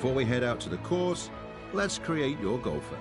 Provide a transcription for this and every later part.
Before we head out to the course, let's create your golfer.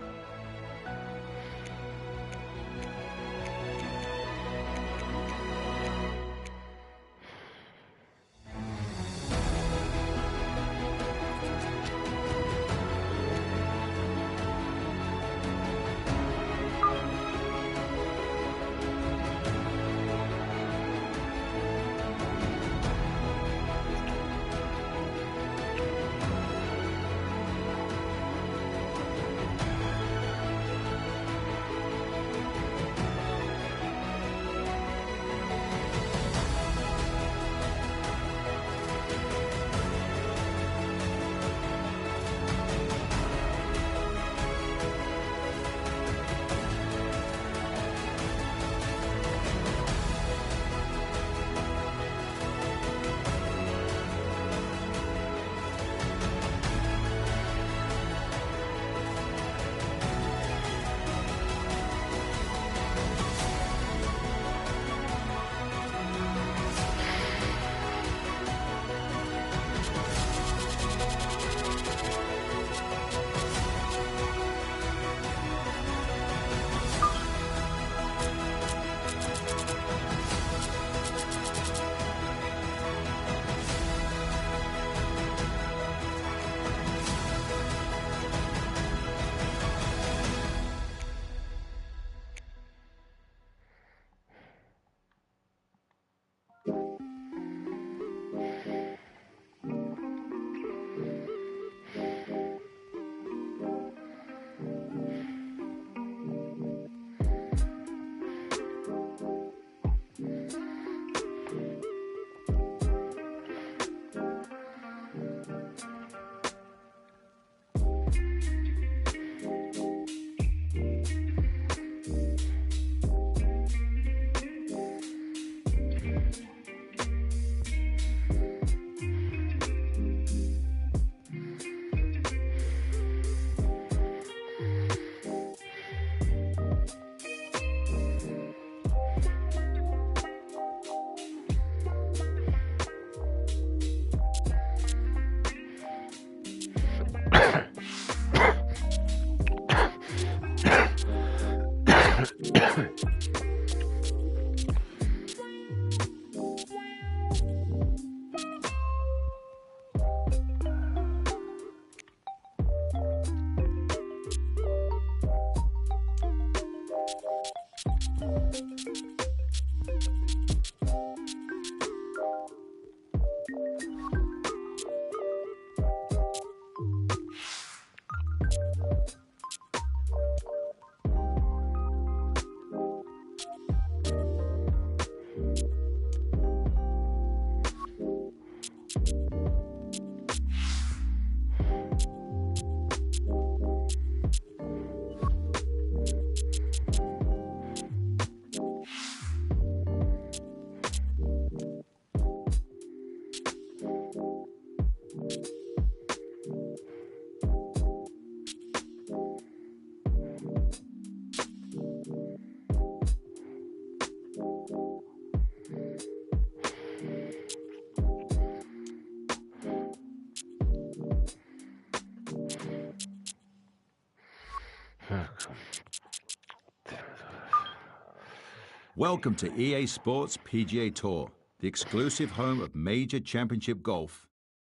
Welcome to EA Sports PGA Tour, the exclusive home of major championship golf.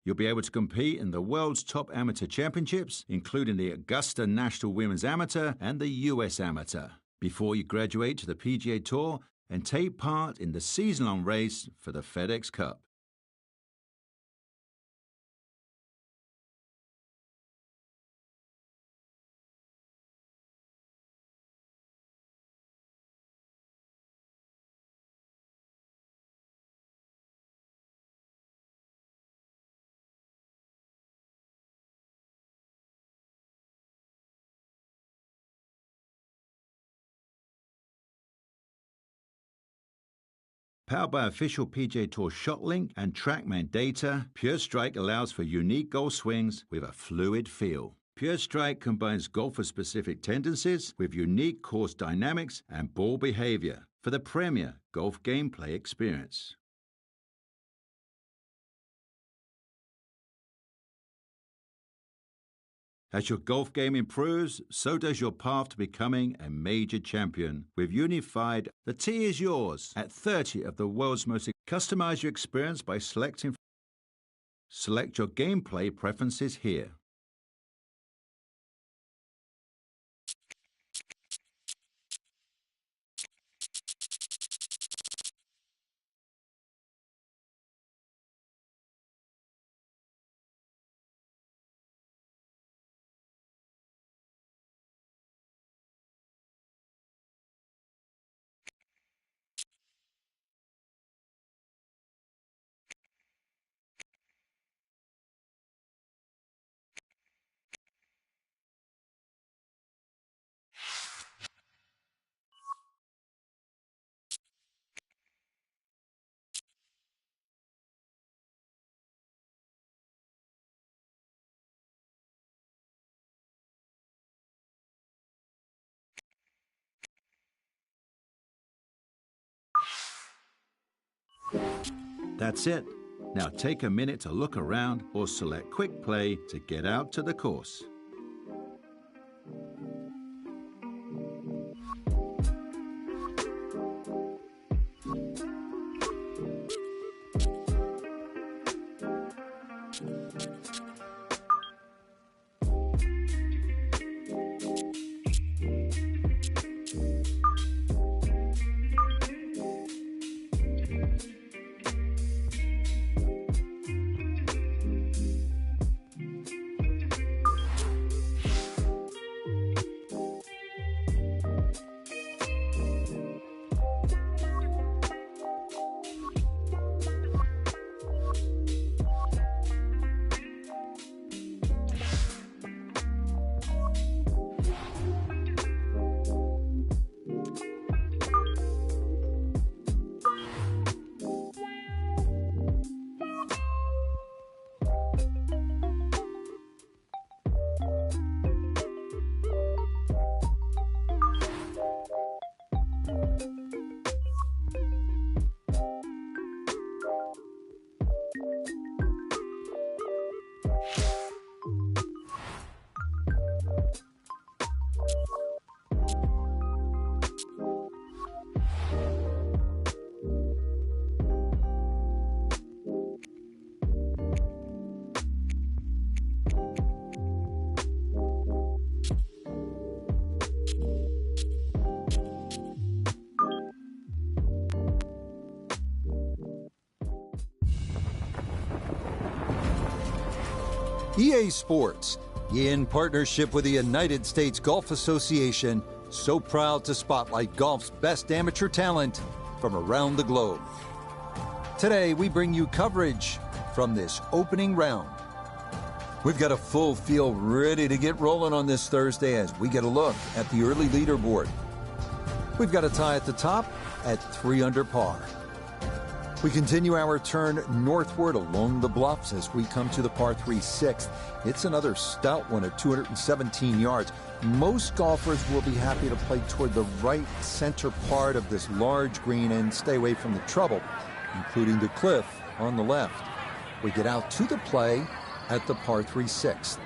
You'll be able to compete in the world's top amateur championships, including the Augusta National Women's Amateur and the US Amateur, before you graduate to the PGA Tour and take part in the season-long race for the FedEx Cup. Powered by official PGA Tour ShotLink and TrackMan data, Pure Strike allows for unique golf swings with a fluid feel. Pure Strike combines golfer-specific tendencies with unique course dynamics and ball behavior for the premier golf gameplay experience. As your golf game improves, so does your path to becoming a major champion. With Unified, the tee is yours at 30 of the world's most. Customize your experience by selecting. Select your gameplay preferences here. That's it. Now take a minute to look around or select Quick Play to get out to the course. EA Sports, in partnership with the United States Golf Association, so proud to spotlight golf's best amateur talent from around the globe. Today, we bring you coverage from this opening round. We've got a full field ready to get rolling on this Thursday as we get a look at the early leaderboard. We've got a tie at the top at 3 under par. We continue our turn northward along the bluffs as we come to the par 3 sixth. It's another stout one at 217 yards. Most golfers will be happy to play toward the right center part of this large green and stay away from the trouble, including the cliff on the left. We get out to the play at the par 3 sixth.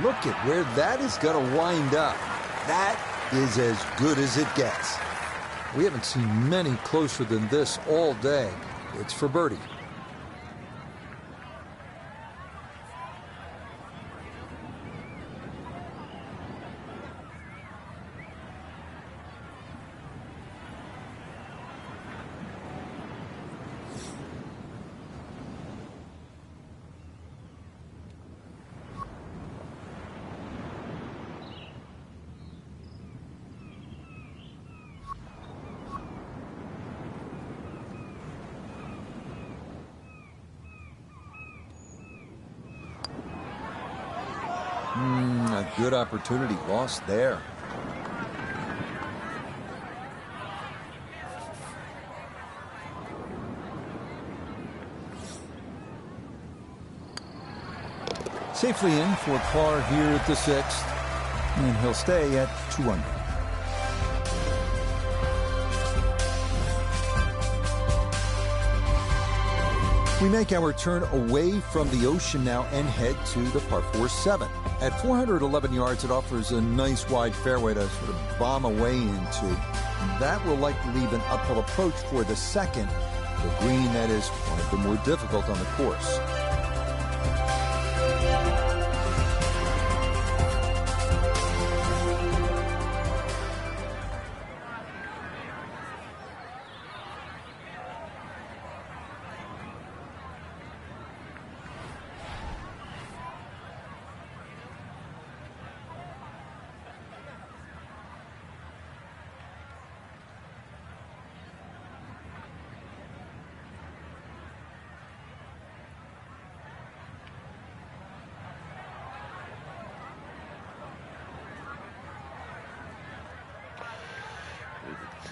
look at where that is going to wind up. That is as good as it gets. We haven't seen many closer than this all day. It's for birdie. A good opportunity lost there. Safely in for par here at the 6th, and he'll stay at 2 under. We make our turn away from the ocean now and head to the par 4 7. At 411 yards, it offers a nice wide fairway to sort of bomb away into. That will likely leave an uphill approach for the second. The green, that is one of the more difficult on the course.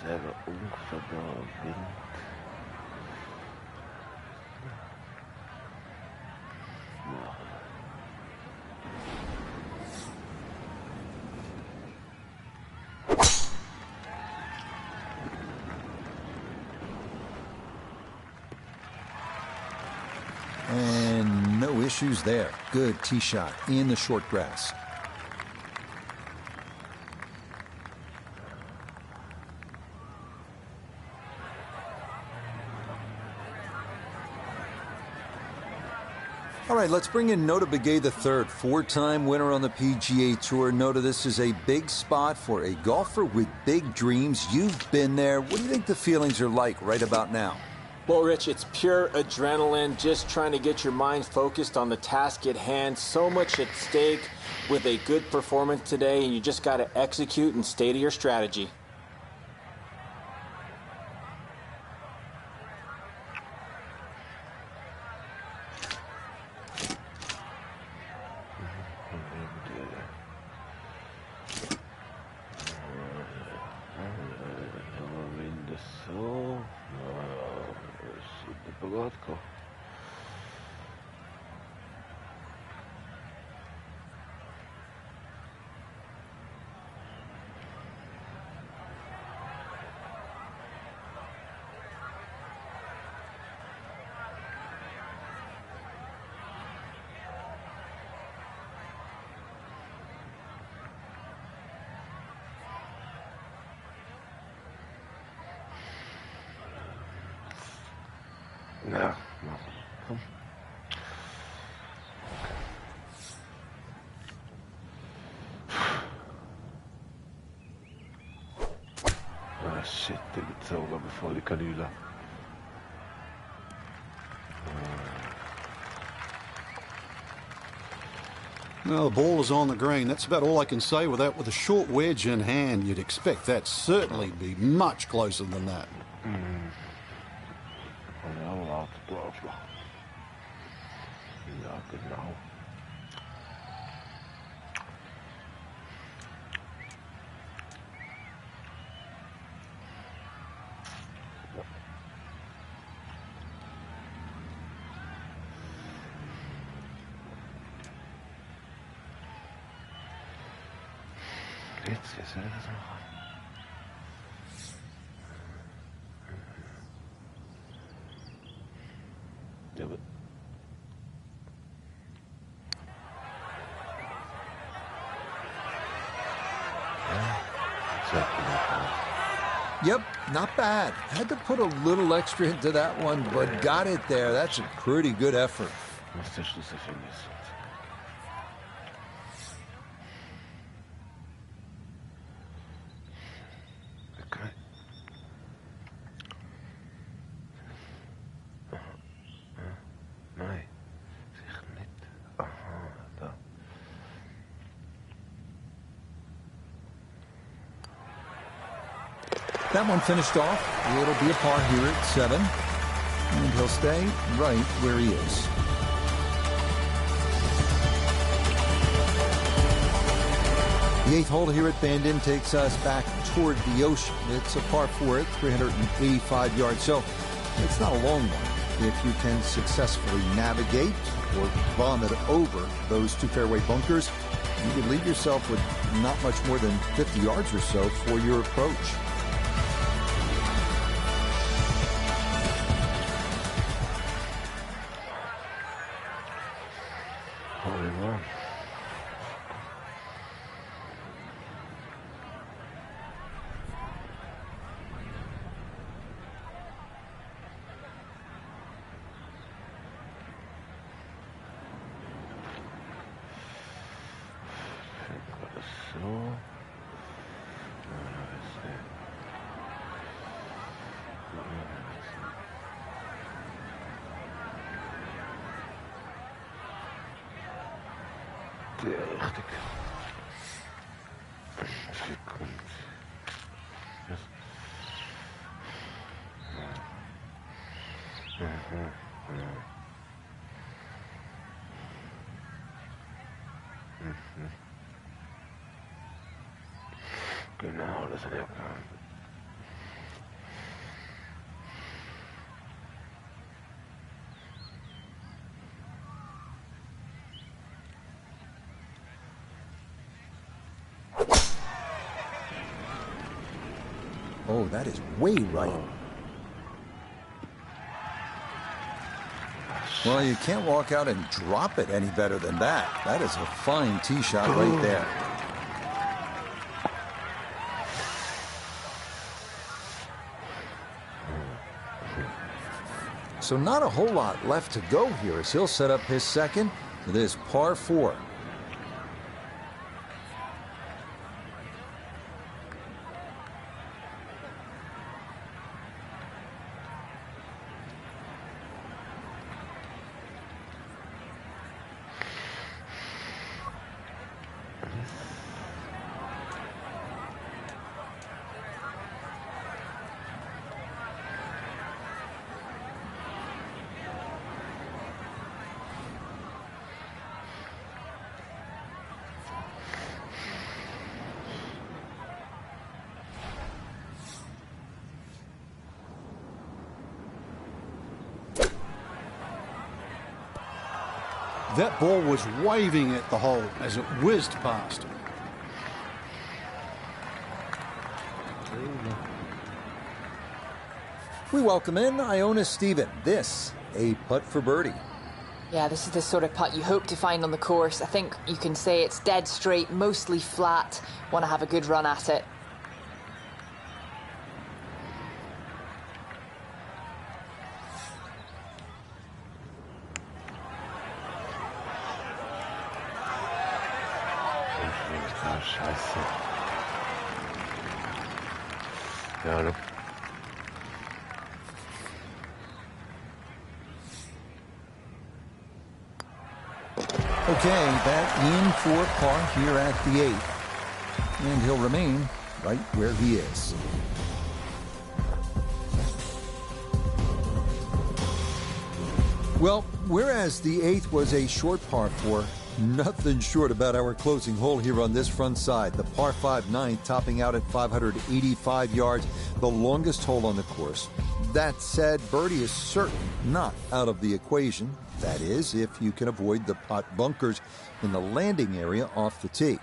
Zeggen ongeveer wind. And no issues there. Good tee shot in the short grass. All right, let's bring in Nota Pga III, four-time winner on the PGA Tour. Nota, this is a big spot for a golfer with big dreams. You've been there. What do you think the feelings are like right about now? Well, Rich, it's pure adrenaline, just trying to get your mind focused on the task at hand. So much at stake with a good performance today, and you just got to execute and stay to your strategy. Pogotko. No, no. Kom. Ah, shit, it's over before the kanula. Well, the ball is on the green. That's about all I can say with that. With a short wedge in hand, you'd expect that certainly be much closer than that. Ja, genau. Jetzt ist er das noch. Ja, Yep, not bad. Had to put a little extra into that one, but got it there. That's a pretty good effort. Was der Schlüssel findest. Okay. Nein, sicher nicht. Aha, da. That one finished off. It'll be a par here at 7. And he'll stay right where he is. The 8th hole here at Bandon takes us back toward the ocean. It's a par 4 at 385 yards, so it's not a long one. If you can successfully navigate or vomit over those 2 fairway bunkers, you could leave yourself with not much more than 50 yards or so for your approach. Hole in one. Richtig. Genau, das hat er gehabt. Oh, that is way right. Well, you can't walk out and drop it any better than that. That is a fine tee shot right there. So not a whole lot left to go here as he'll set up his second with his par 4. That ball was waving at the hole as it whizzed past. We welcome in Iona Stephen. This, a putt for birdie. Yeah, this is the sort of putt you hope to find on the course. I think you can say it's dead straight, mostly flat. Want to have a good run at it. Scheiße. Ja, look. Okay, that in for par here at the 8th. And he'll remain right where he is. Well, whereas the 8th was a short par 4, nothing short about our closing hole here on this front side. The par 5 9th topping out at 585 yards, the longest hole on the course. That said, birdie is certainly not out of the equation. That is, if you can avoid the pot bunkers in the landing area off the tee.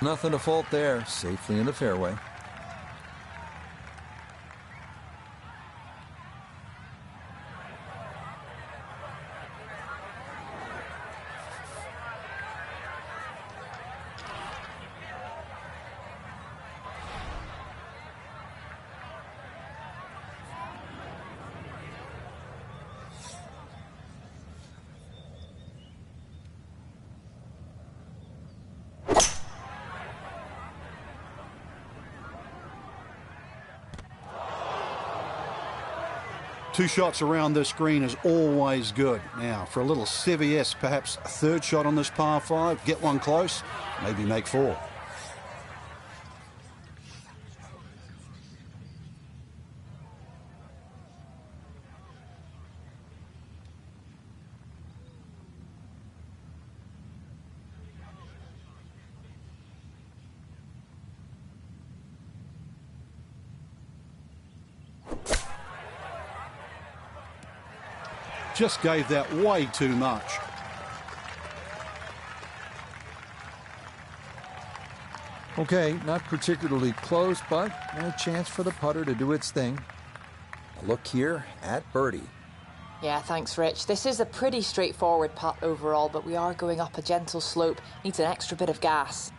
Nothing to fault there. Safely in the fairway. Two shots around this green is always good. Now, for a little CVS, perhaps a third shot on this par 5, get one close, maybe make 4. Just gave that way too much. Okay, not particularly close, but a chance for the putter to do its thing. A look here at birdie. Yeah, thanks, Rich. This is a pretty straightforward putt overall, but we are going up a gentle slope. Needs an extra bit of gas.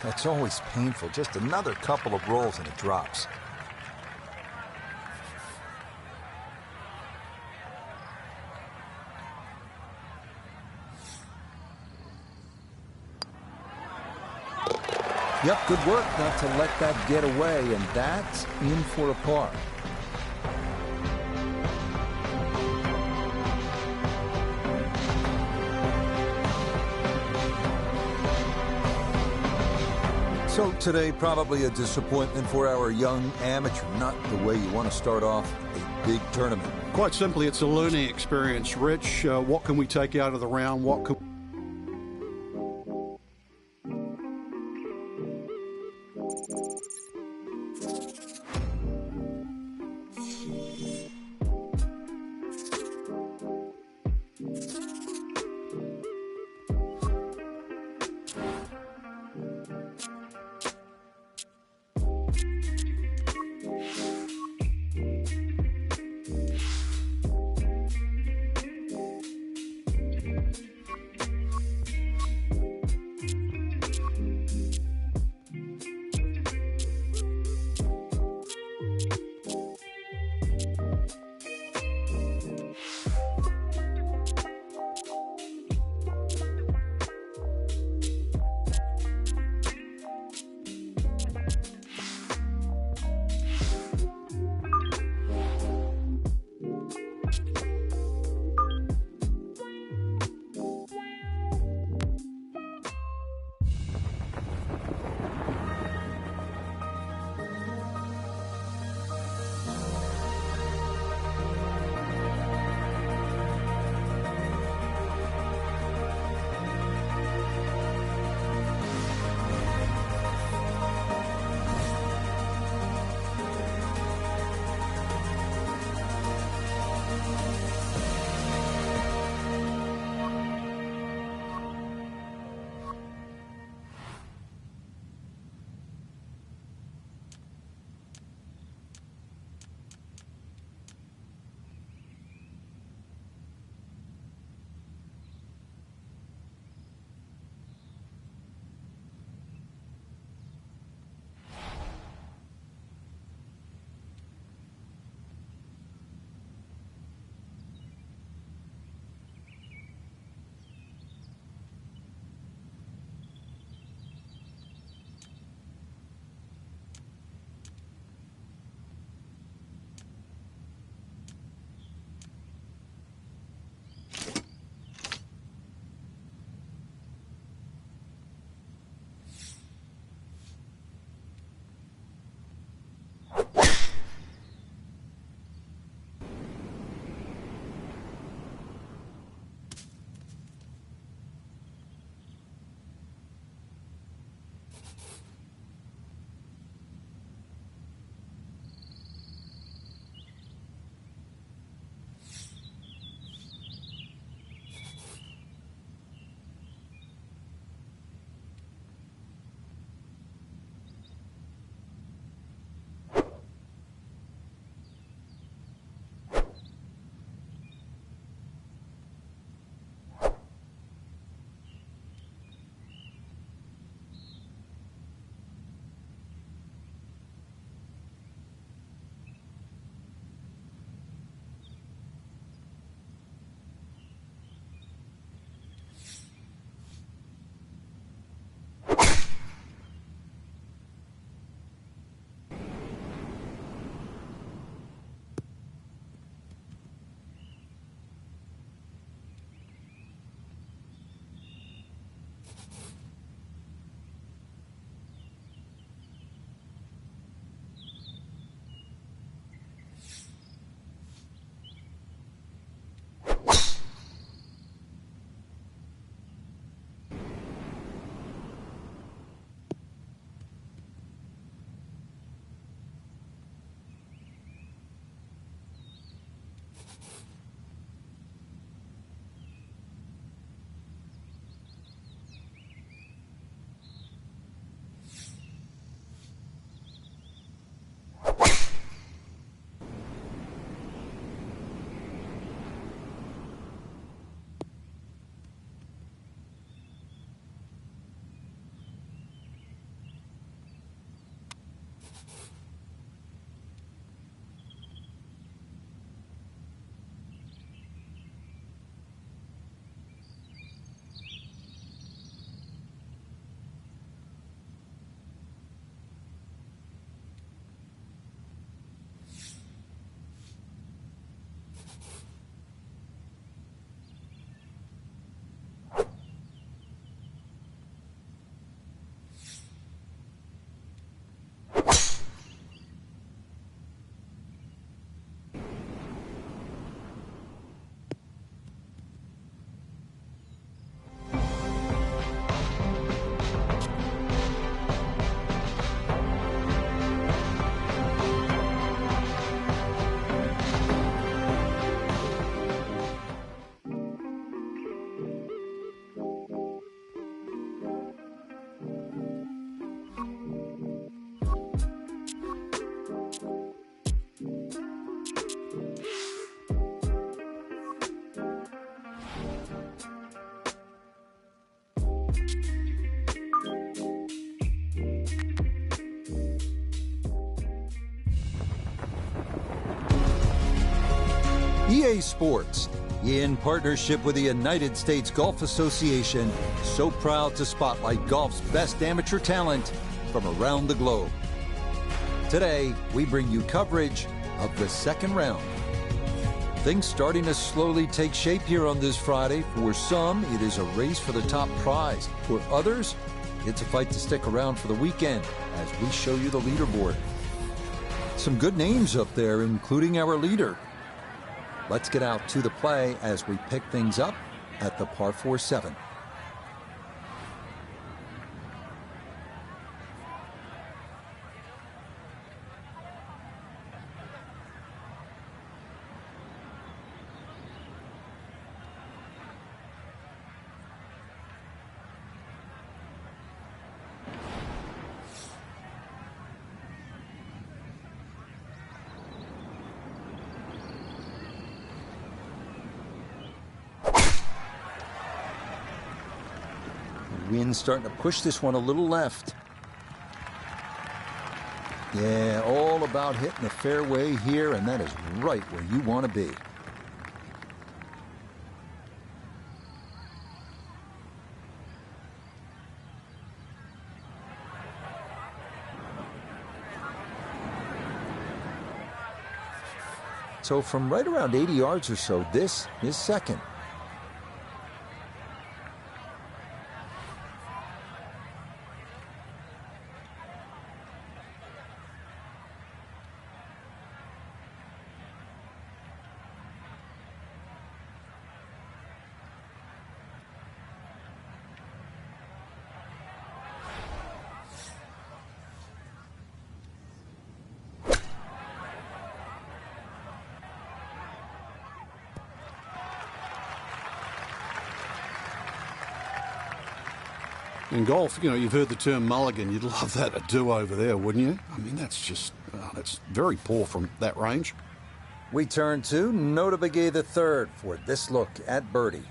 That's always painful. Just another couple of rolls and it drops. Yep, good work not to let that get away, and that's in for a par. So today, probably a disappointment for our young amateur. Not the way you want to start off a big tournament. Quite simply, it's a learning experience, Rich. What can we take out of the round? What can EA Sports, in partnership with the United States Golf Association, so proud to spotlight golf's best amateur talent from around the globe. Today, we bring you coverage of the second round. Things starting to slowly take shape here on this Friday. For some, it is a race for the top prize. For others, it's a fight to stick around for the weekend as we show you the leaderboard. Some good names up there, including our leader. Let's get out to the play as we pick things up at the par 4-7. Wind starting to push this one a little left. Yeah, all about hitting the fairway here, and that is right where you want to be. So from right around 80 yards or so, this is second. In golf, you know, you've heard the term mulligan. You'd love that, a do-over there, wouldn't you? I mean, that's just, that's very poor from that range. We turn to Nota Pga Tour for this look at birdie.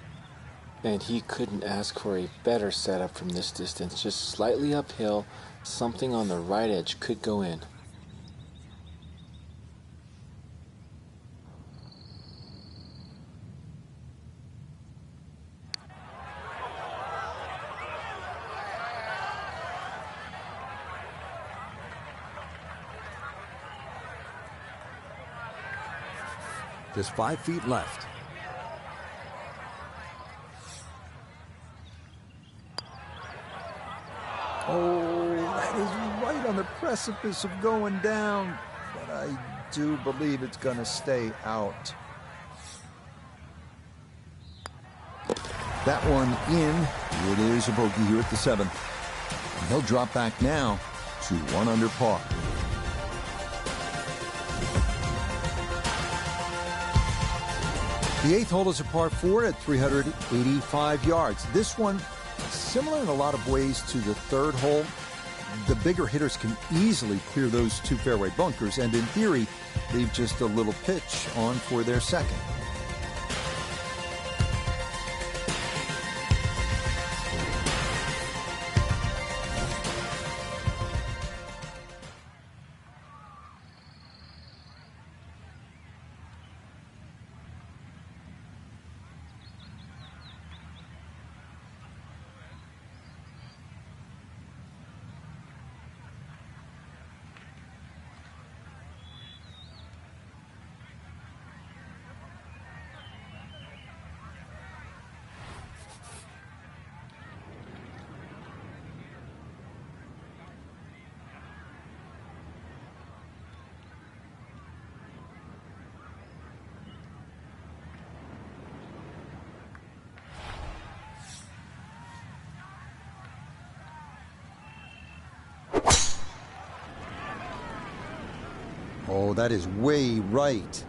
And he couldn't ask for a better setup from this distance. Just slightly uphill, something on the right edge could go in. Just 5 feet left. Oh, that is right on the precipice of going down. But I do believe it's going to stay out. That one in. It is a bogey here at the 7th. And he'll drop back now to 1 under par. The 8th hole is a par 4 at 385 yards. This one, similar in a lot of ways to the 3rd hole. The bigger hitters can easily clear those 2 fairway bunkers and, in theory, leave just a little pitch on for their 2nd. Oh, that is way right.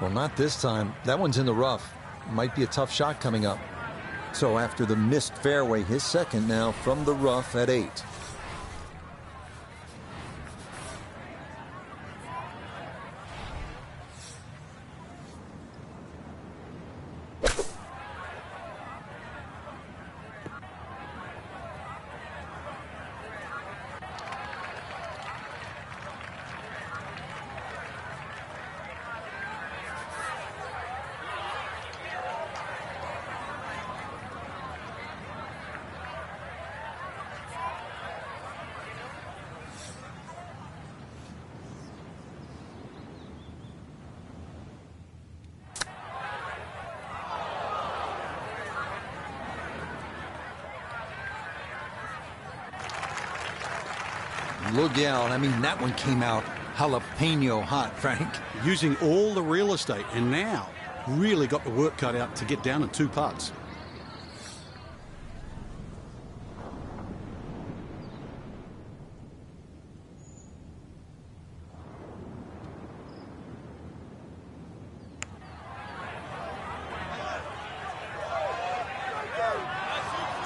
Well, not this time. That one's in the rough. Might be a tough shot coming up. So after the missed fairway, his 2nd now from the rough at 8. Look out. I mean, that one came out jalapeno hot, Frank. Using all the real estate, and now really got the work cut out to get down in 2 putts.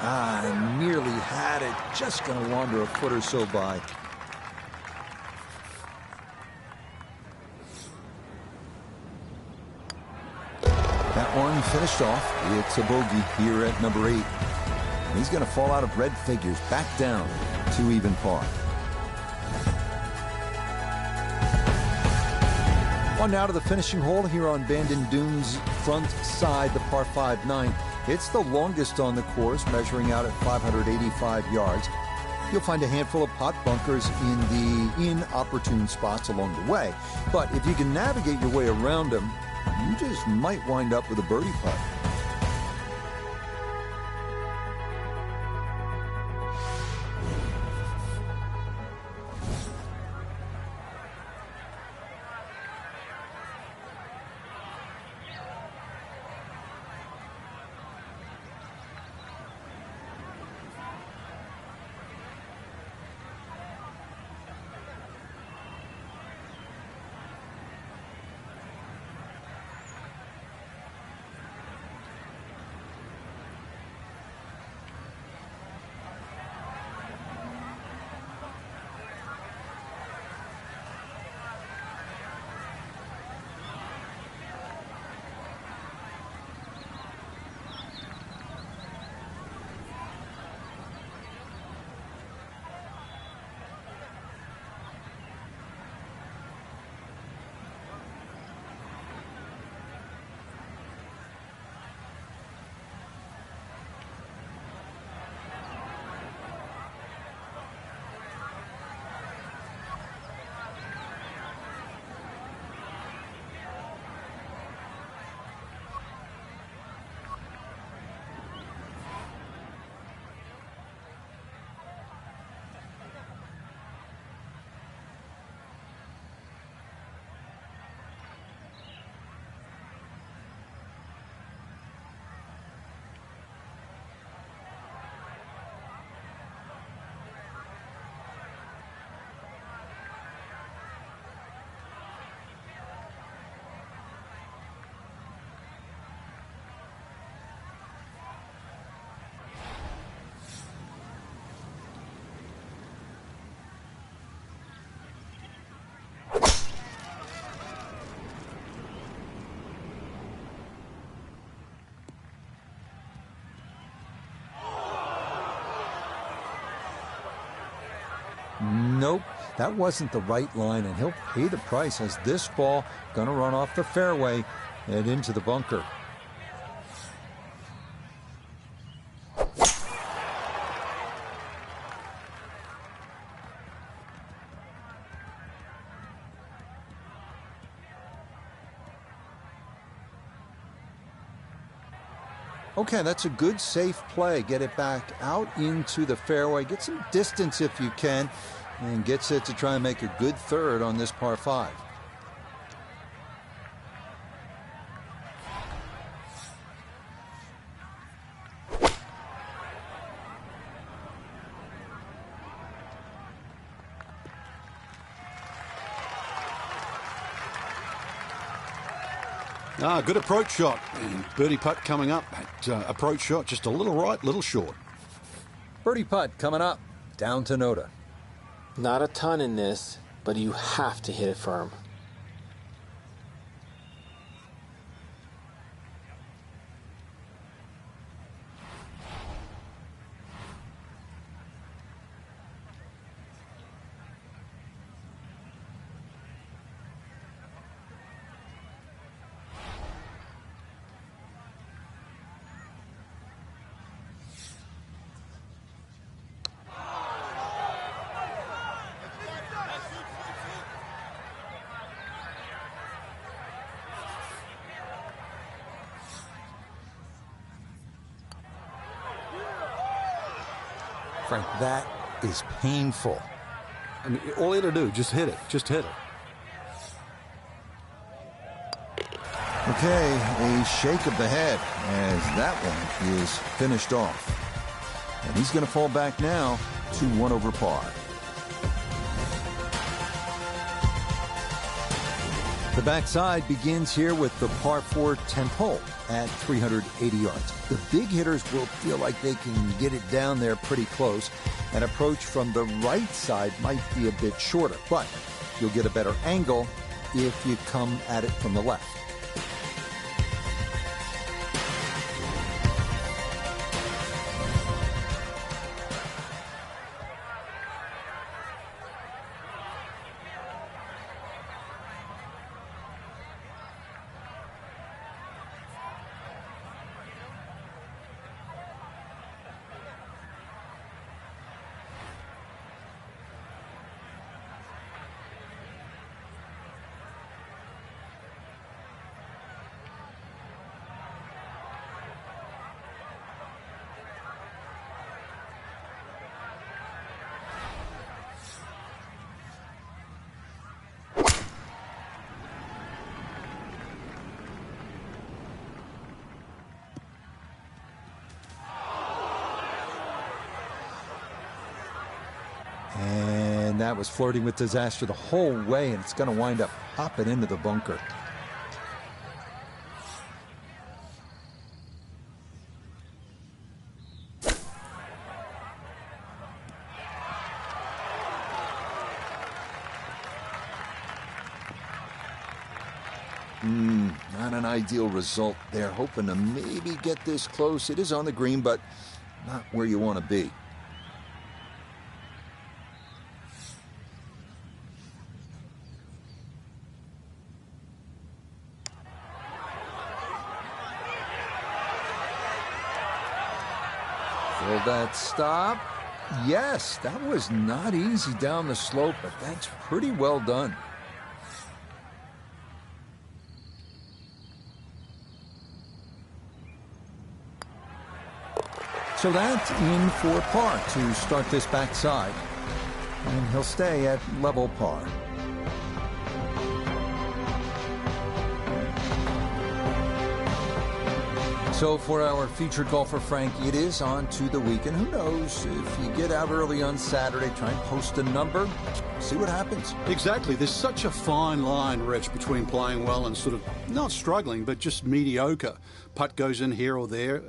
I nearly had it. Just going to wander a foot or so by. That one finished off. It's a bogey here at number 8. And he's going to fall out of red figures back down to even par. On now to the finishing hole here on Bandon Dunes front side, the par 5 9th. It's the longest on the course, measuring out at 585 yards. You'll find a handful of pot bunkers in the inopportune spots along the way. But if you can navigate your way around them, you just might wind up with a birdie putt. Nope, that wasn't the right line, and he'll pay the price as this ball going to run off the fairway and into the bunker. Okay, that's a good, safe play. Get it back out into the fairway. Get some distance if you can, and gets it to try and make a good third on this par 5. Good approach shot. And birdie putt coming up. That approach shot just a little right, little short. Birdie putt coming up, down to Noda. Not a ton in this, but you have to hit it firm. Frank, that is painful. I mean, all he had to do, just hit it. Just hit it. Okay, a shake of the head as that one is finished off. And he's going to fall back now to 1 over par. The backside begins here with the par 4 10th hole at 380 yards. The big hitters will feel like they can get it down there pretty close. An approach from the right side might be a bit shorter, but you'll get a better angle if you come at it from the left. And that was flirting with disaster the whole way, and it's going to wind up popping into the bunker. Not an ideal result there. Hoping to maybe get this close. It is on the green, but not where you want to be. Will that stop? Yes, that was not easy down the slope, but that's pretty well done. So that's in for par to start this backside. And he'll stay at level par. So for our featured golfer, Frank, it is on to the weekend. Who knows, if you get out early on Saturday, try and post a number, see what happens. Exactly. There's such a fine line, Rich, between playing well and sort of not struggling, but just mediocre. Putt goes in here or there.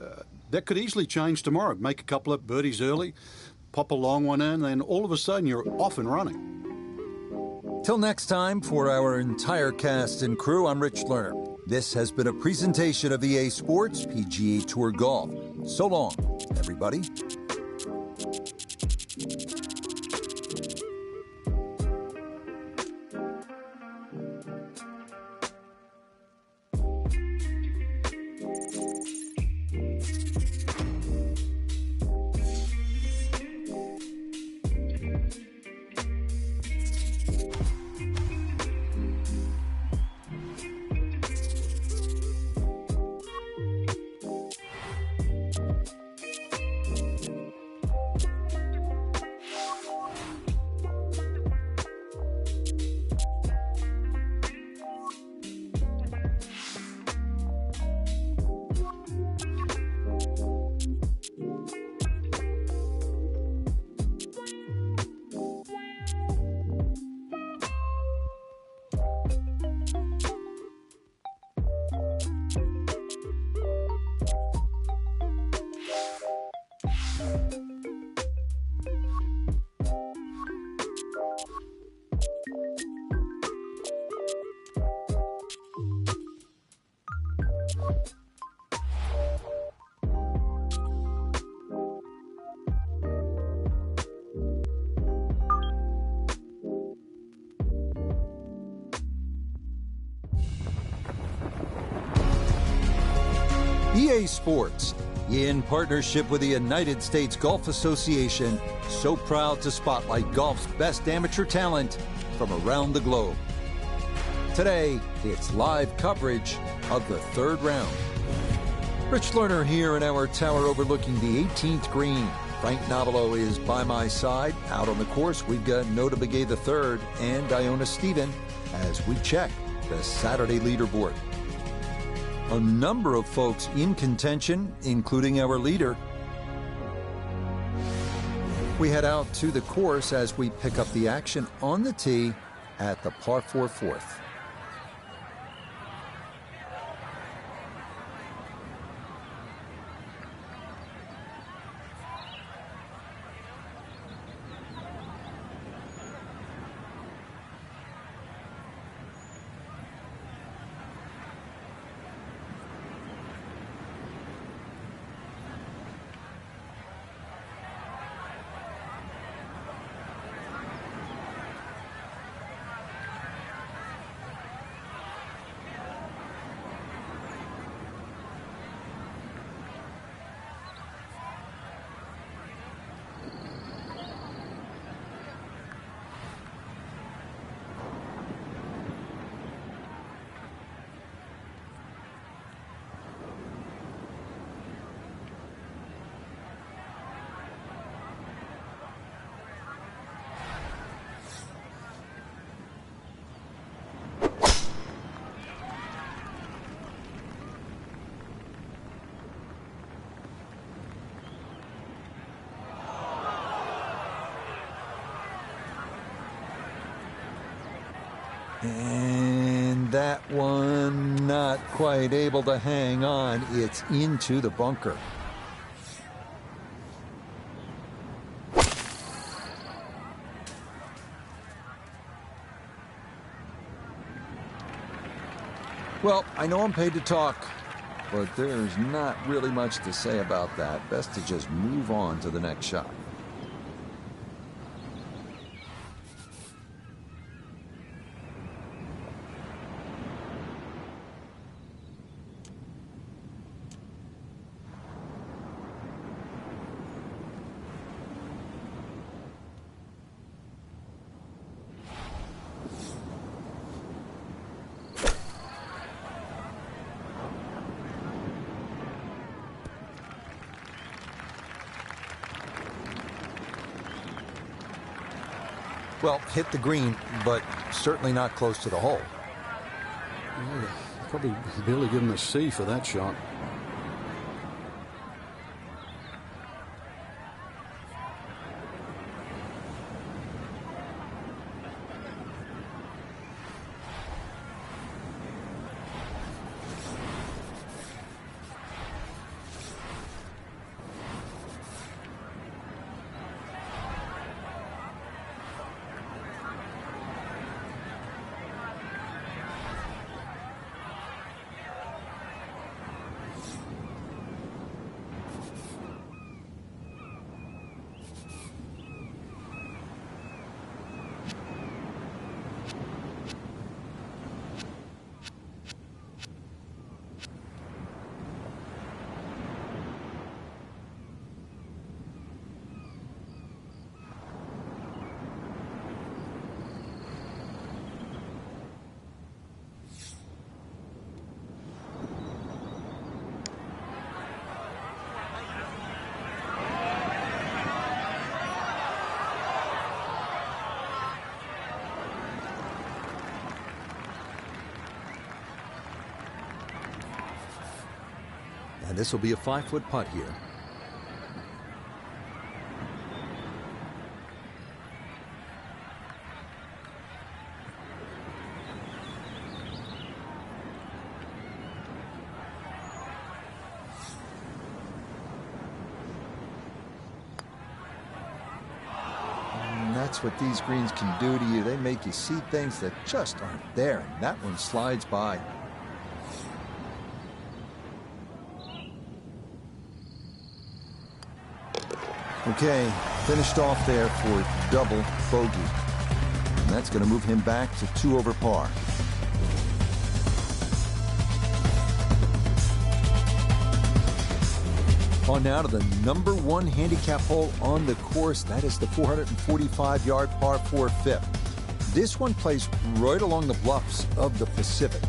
That could easily change tomorrow. Make a couple of birdies early, pop a long one in, then all of a sudden you're off and running. Till next time, for our entire cast and crew, I'm Rich Lerner. This has been a presentation of EA Sports PGA Tour Golf. So long, everybody. EA Sports, in partnership with the United States Golf Association, so proud to spotlight golf's best amateur talent from around the globe. Today, it's live coverage of the third round. Rich Lerner here in our tower overlooking the 18th green Frank Nobilo is by my side. Out on the course, we've got Nota Begay III and Iona Stephen as we check the Saturday leaderboard. A number of folks in contention, including our leader. We head out to the course as we pick up the action on the tee at the par 4 fourth. And that one not quite able to hang on. It's into the bunker. Well, I know I'm paid to talk, but there's not really much to say about that. Best to just move on to the next shot. Well, hit the green, but certainly not close to the hole. Yeah, probably barely give him a C for that shot. And this will be a 5-foot putt here. And that's what these greens can do to you. They make you see things that just aren't there. And that one slides by. Okay, finished off there for double bogey. And that's going to move him back to 2 over par. On now to the number 1 handicap hole on the course. That is the 445-yard par 4 fifth. This one plays right along the bluffs of the Pacific.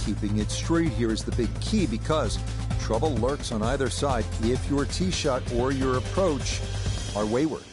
Keeping it straight here is the big key because trouble lurks on either side if your tee shot or your approach are wayward.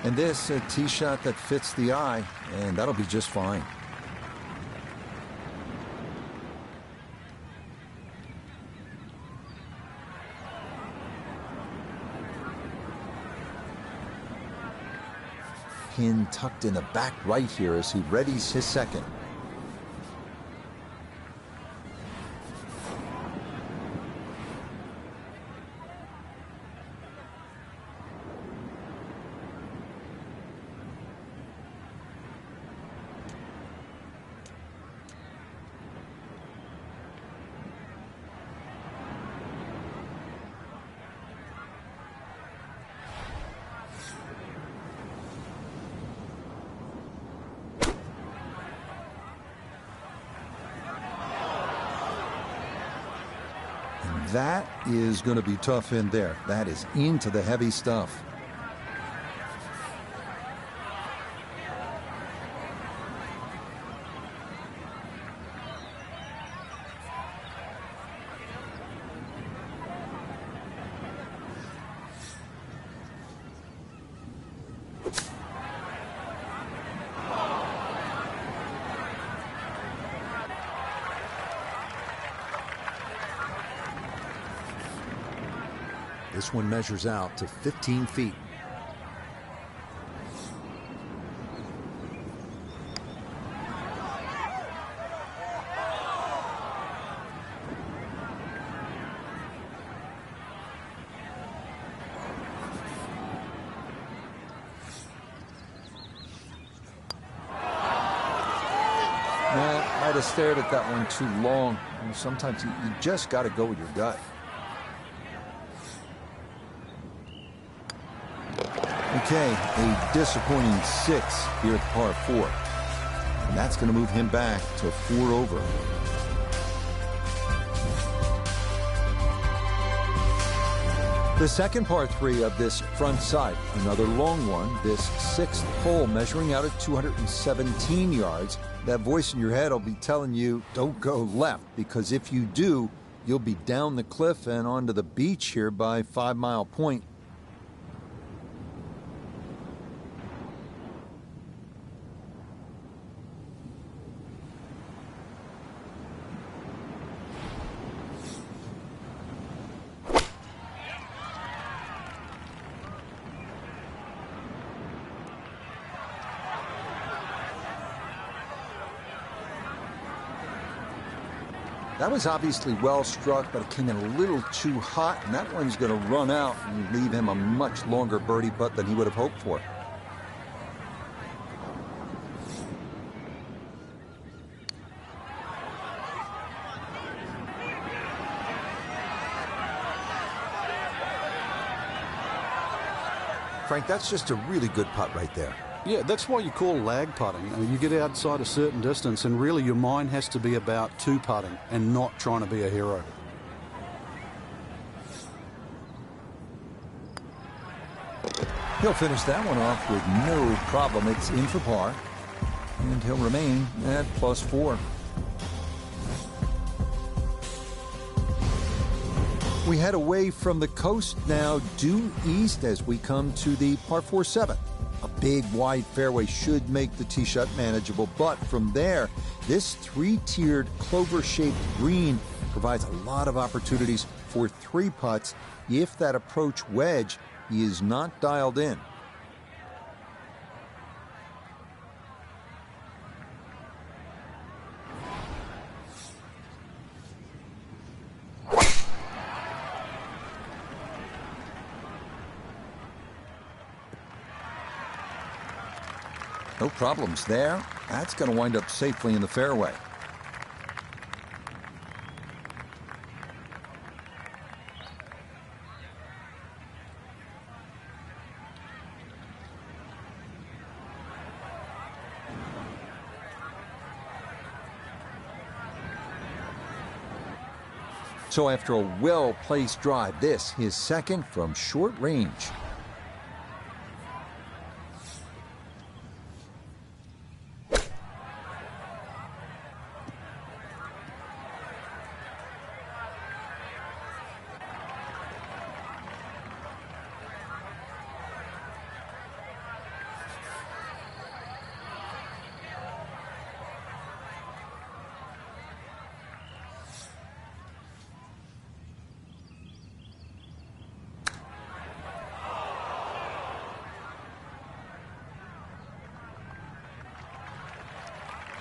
And this, a tee shot that fits the eye, and that'll be just fine. Pin tucked in the back right here as he readies his second. That is going to be tough in there. That is into the heavy stuff. This one measures out to 15 feet. Might have stared at that one too long. Sometimes you just got to go with your gut. Okay, a disappointing 6 here at par 4. And that's going to move him back to 4 over. The second par 3 of this front side, another long one, this 6th hole measuring out at 217 yards. That voice in your head will be telling you, don't go left, because if you do, you'll be down the cliff and onto the beach here by 5 Mile Point. That was obviously well struck, but it came in a little too hot, and that one's going to run out and leave him a much longer birdie putt than he would have hoped for. Frank, that's just a really good putt right there. Yeah, that's why you call lag putting. You get outside a certain distance, and really your mind has to be about two putting and not trying to be a hero. He'll finish that one off with no problem. It's in for par, and he'll remain at +4. We head away from the coast now, due east as we come to the par 4-7. A big, wide fairway should make the tee shot manageable, but from there, this three-tiered clover-shaped green provides a lot of opportunities for three putts if that approach wedge is not dialed in. No problems there. That's going to wind up safely in the fairway. So after a well-placed drive, this his second from short range.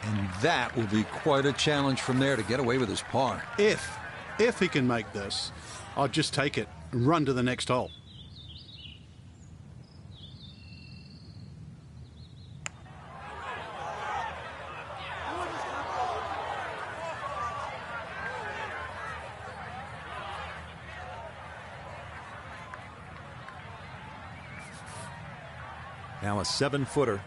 And that will be quite a challenge from there to get away with his par. If he can make this, I'll just take it and run to the next hole. Now a 7-footer.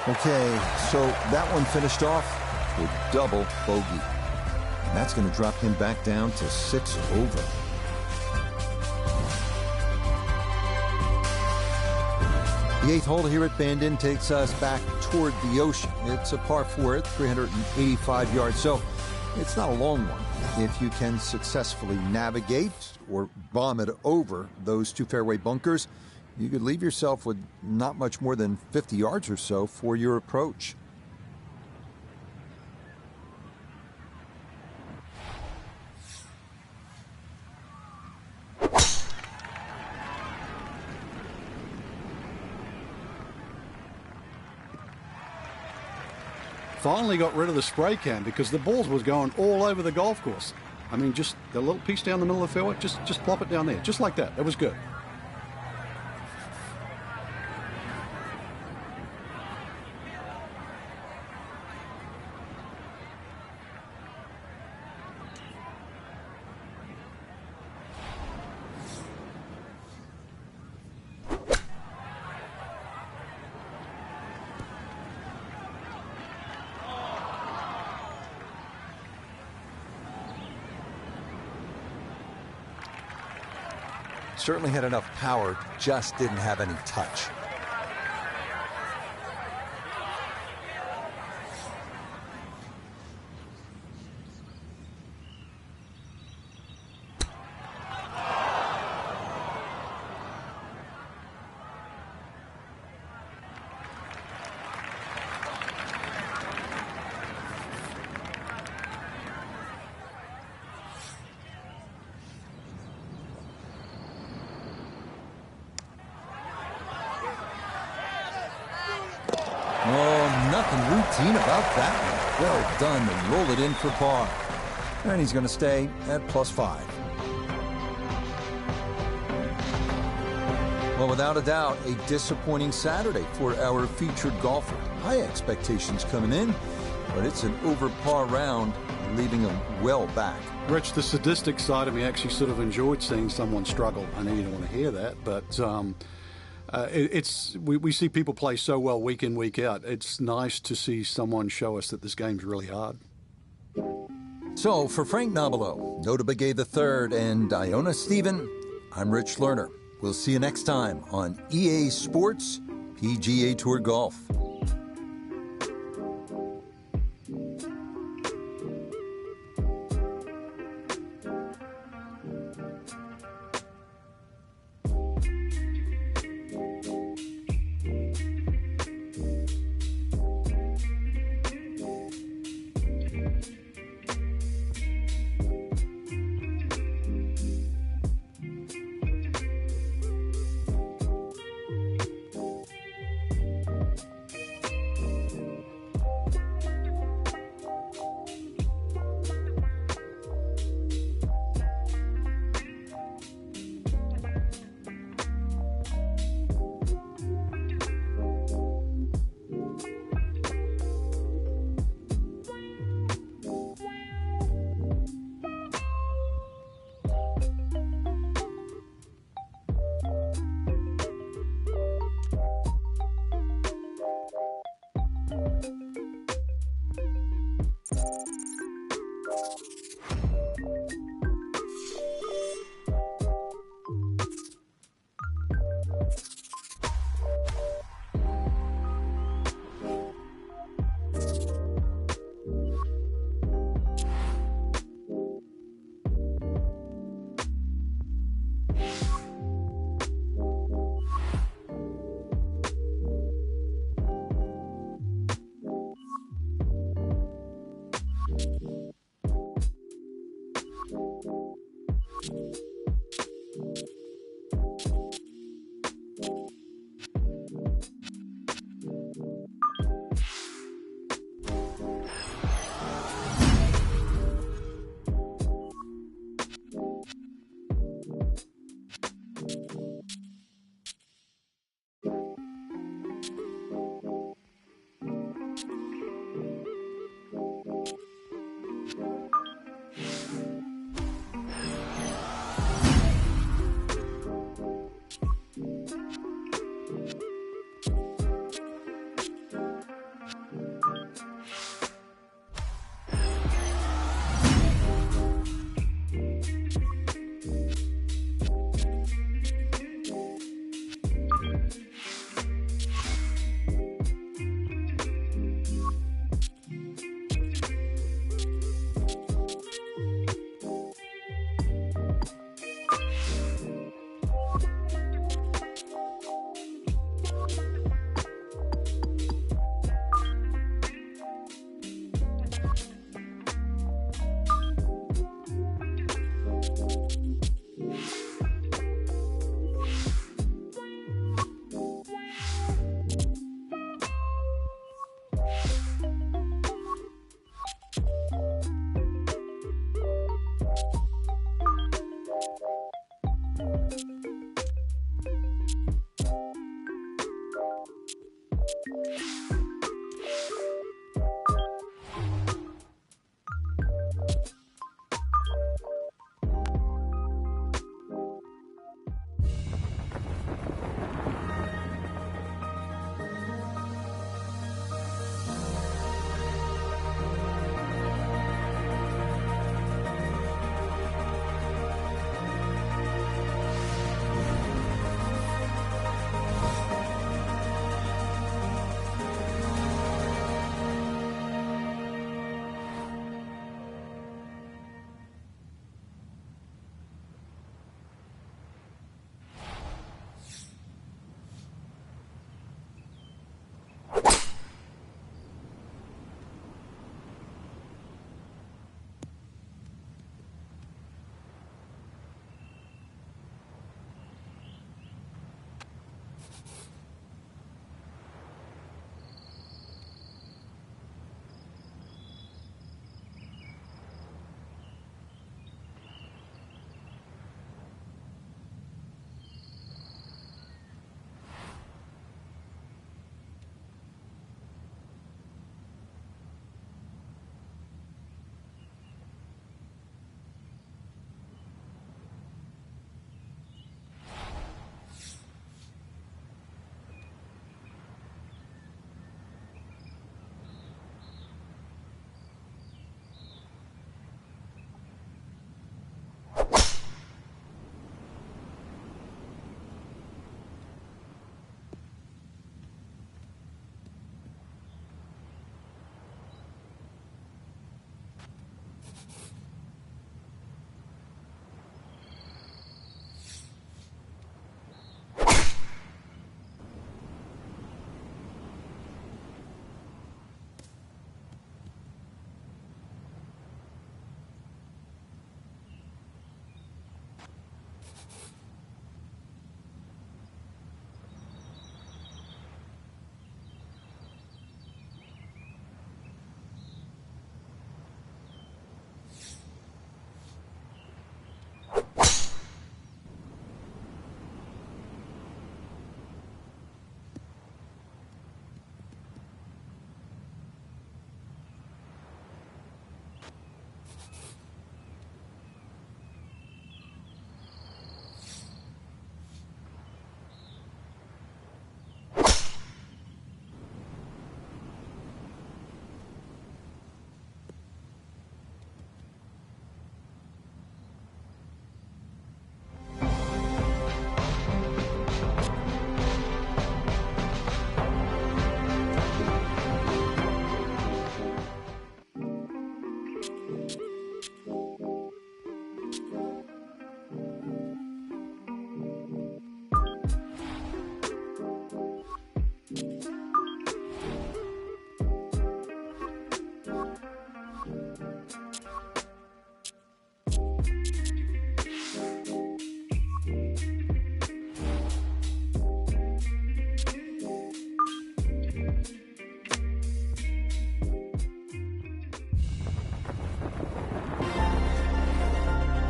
Okay, so that one finished off with double bogey. And that's going to drop him back down to 6 over. The 8th hole here at Bandon takes us back toward the ocean. It's a par 4 at 385 yards, so it's not a long one. If you can successfully navigate or bomb it over those two fairway bunkers, you could leave yourself with not much more than 50 yards or so for your approach. Finally got rid of the spray can because the balls was going all over the golf course. I mean, just a little piece down the middle of the fairway, just plop it down there, just like that. That was good. Certainly had enough power, just didn't have any touch. Oh, nothing routine about that one. Well done to roll it in for par. And he's going to stay at +5. Well, without a doubt, a disappointing Saturday for our featured golfer. High expectations coming in, but it's an over par round, leaving him well back. Rich, the sadistic side of me actually sort of enjoyed seeing someone struggle. I know you don't want to hear that, but we see people play so well week in, week out. It's nice to see someone show us that this game's really hard. So, for Frank Nobilo, Nota Begay III, and Iona Stephen, I'm Rich Lerner. We'll see you next time on EA Sports PGA Tour Golf.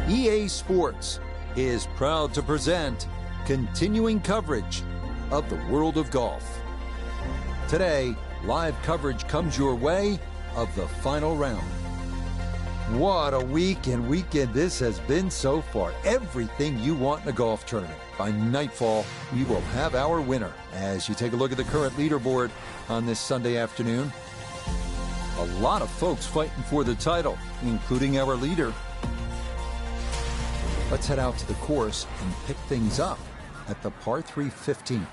EA Sports is proud to present continuing coverage of the world of golf. Today, live coverage comes your way of the final round. What a week and weekend this has been so far. Everything you want in a golf tournament. By nightfall, we will have our winner. As you take a look at the current leaderboard on this Sunday afternoon, a lot of folks fighting for the title, including our leader. Let's head out to the course and pick things up at the par 3 15.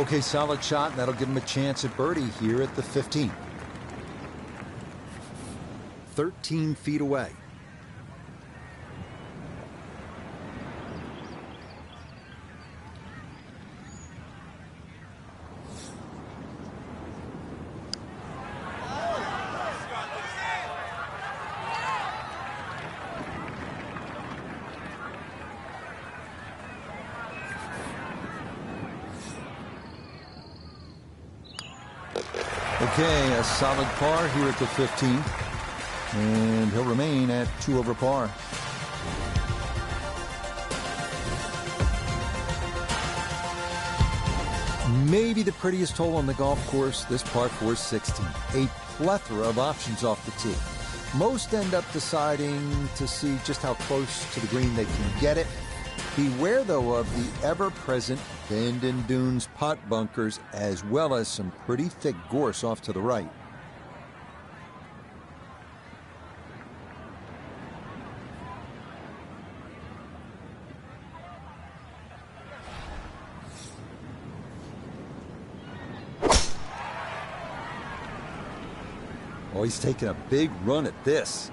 Okay, solid shot, and that'll give him a chance at birdie here at the 15. 13 feet away. Okay, a solid par here at the 15, and he'll remain at 2 over par. Maybe the prettiest hole on the golf course, this par 4 16. A plethora of options off the tee. Most end up deciding to see just how close to the green they can get it. Beware, though, of the ever-present bend and dunes pot bunkers, as well as some pretty thick gorse off to the right. Oh, he's taking a big run at this.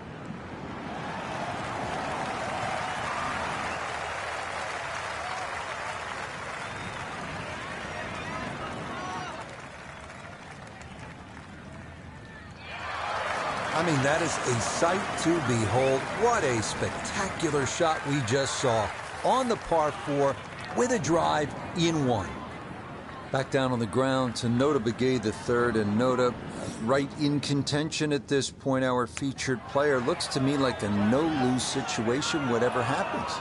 I mean, that is a sight to behold. What a spectacular shot we just saw on the par 4 with a drive in 1. Back down on the ground to Nota Pga III, and Nota right in contention at this point. Our featured player looks to me like a no-lose situation, whatever happens.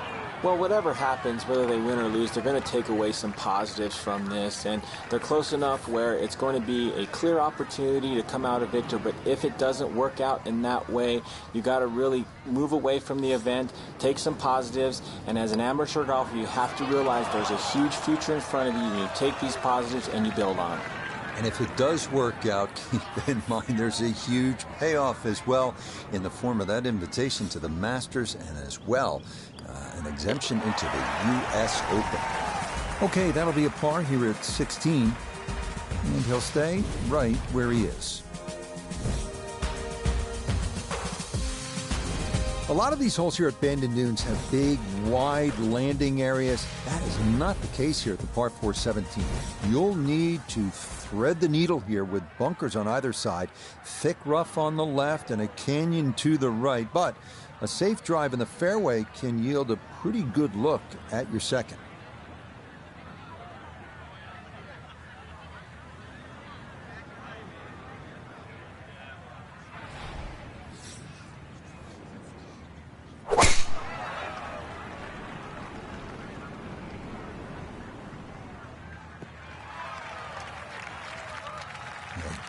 Well, whatever happens, whether they win or lose, they're going to take away some positives from this, and they're close enough where it's going to be a clear opportunity to come out a victor. But if it doesn't work out in that way, you got to really move away from the event, take some positives, and as an amateur golfer, you have to realize there's a huge future in front of you. You take these positives and you build on it. And if it does work out, keep in mind there's a huge payoff as well in the form of that invitation to the Masters, and as well an exemption into the U.S. Open. Okay, that'll be a par here at 16, and he'll stay right where he is. A lot of these holes here at Bend and Dunes have big, wide landing areas. That is not the case here at the par 4 17. You'll need to thread the needle here with bunkers on either side, thick rough on the left, and a canyon to the right. But a safe drive in the fairway can yield a pretty good look at your second.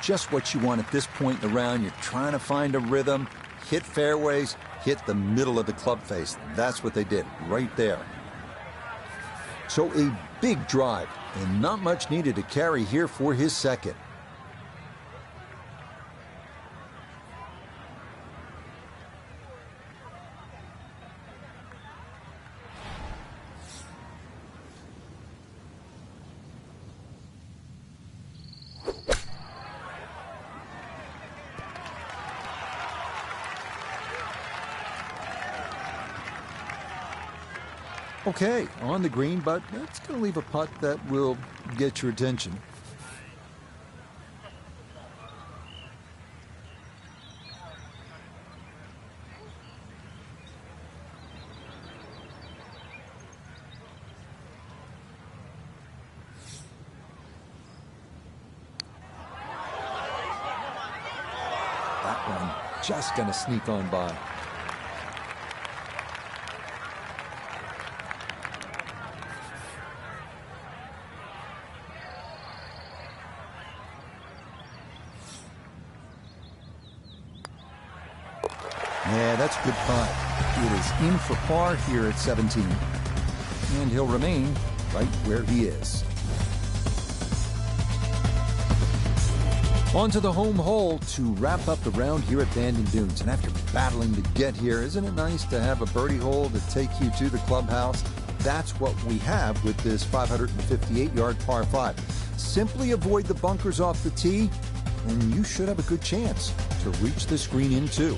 Just what you want at this point in the round. You're trying to find a rhythm, hit fairways, hit the middle of the club face. That's what they did right there. So a big drive, and not much needed to carry here for his second. Okay, on the green, but it's going to leave a putt that will get your attention. That one just going to sneak on by. Yeah, that's a good putt. It is in for par here at 17. And he'll remain right where he is. On to the home hole to wrap up the round here at Bandon Dunes. And after battling to get here, isn't it nice to have a birdie hole to take you to the clubhouse? That's what we have with this 558-yard par 5. Simply avoid the bunkers off the tee, and you should have a good chance to reach this green in two.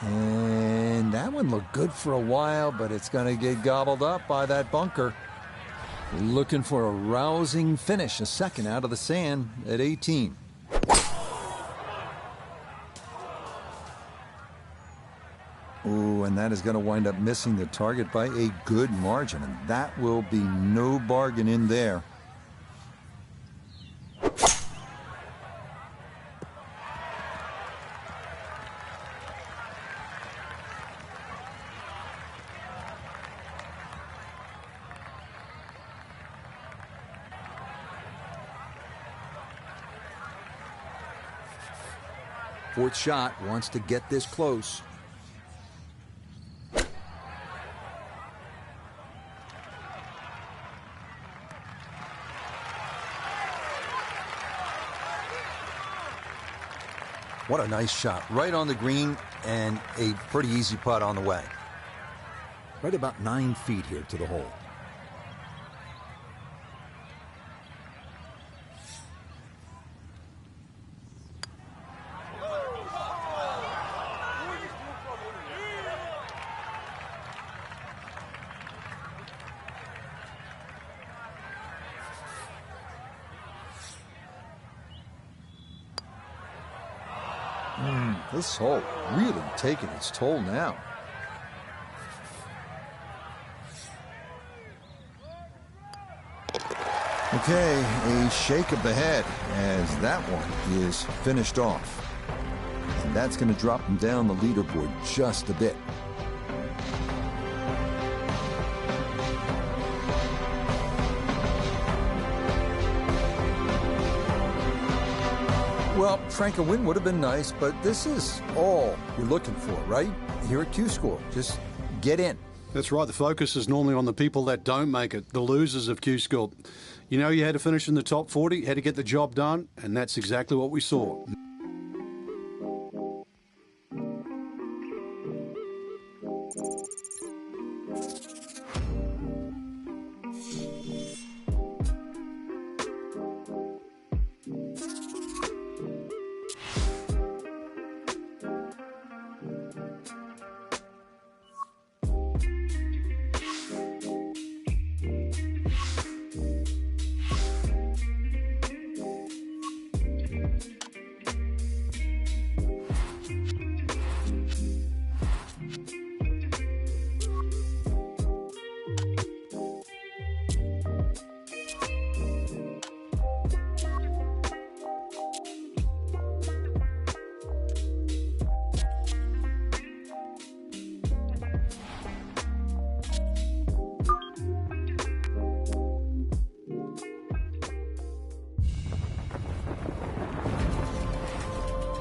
And that one looked good for a while, but it's going to get gobbled up by that bunker. Looking for a rousing finish, a second out of the sand at 18. Ooh, and that is going to wind up missing the target by a good margin, and that will be no bargain in there. Fourth shot, wants to get this close. What a nice shot. Right on the green and a pretty easy putt on the way. Right about 9 feet here to the hole. This hole really taking its toll now. Okay, a shake of the head as that one is finished off. That's going to drop him down the leaderboard just a bit. Well, Frank, a win would have been nice, but this is all you're looking for, right? Here at Q School, just get in. That's right. The focus is normally on the people that don't make it, the losers of Q School. You know, you had to finish in the top 40, had to get the job done, and that's exactly what we saw.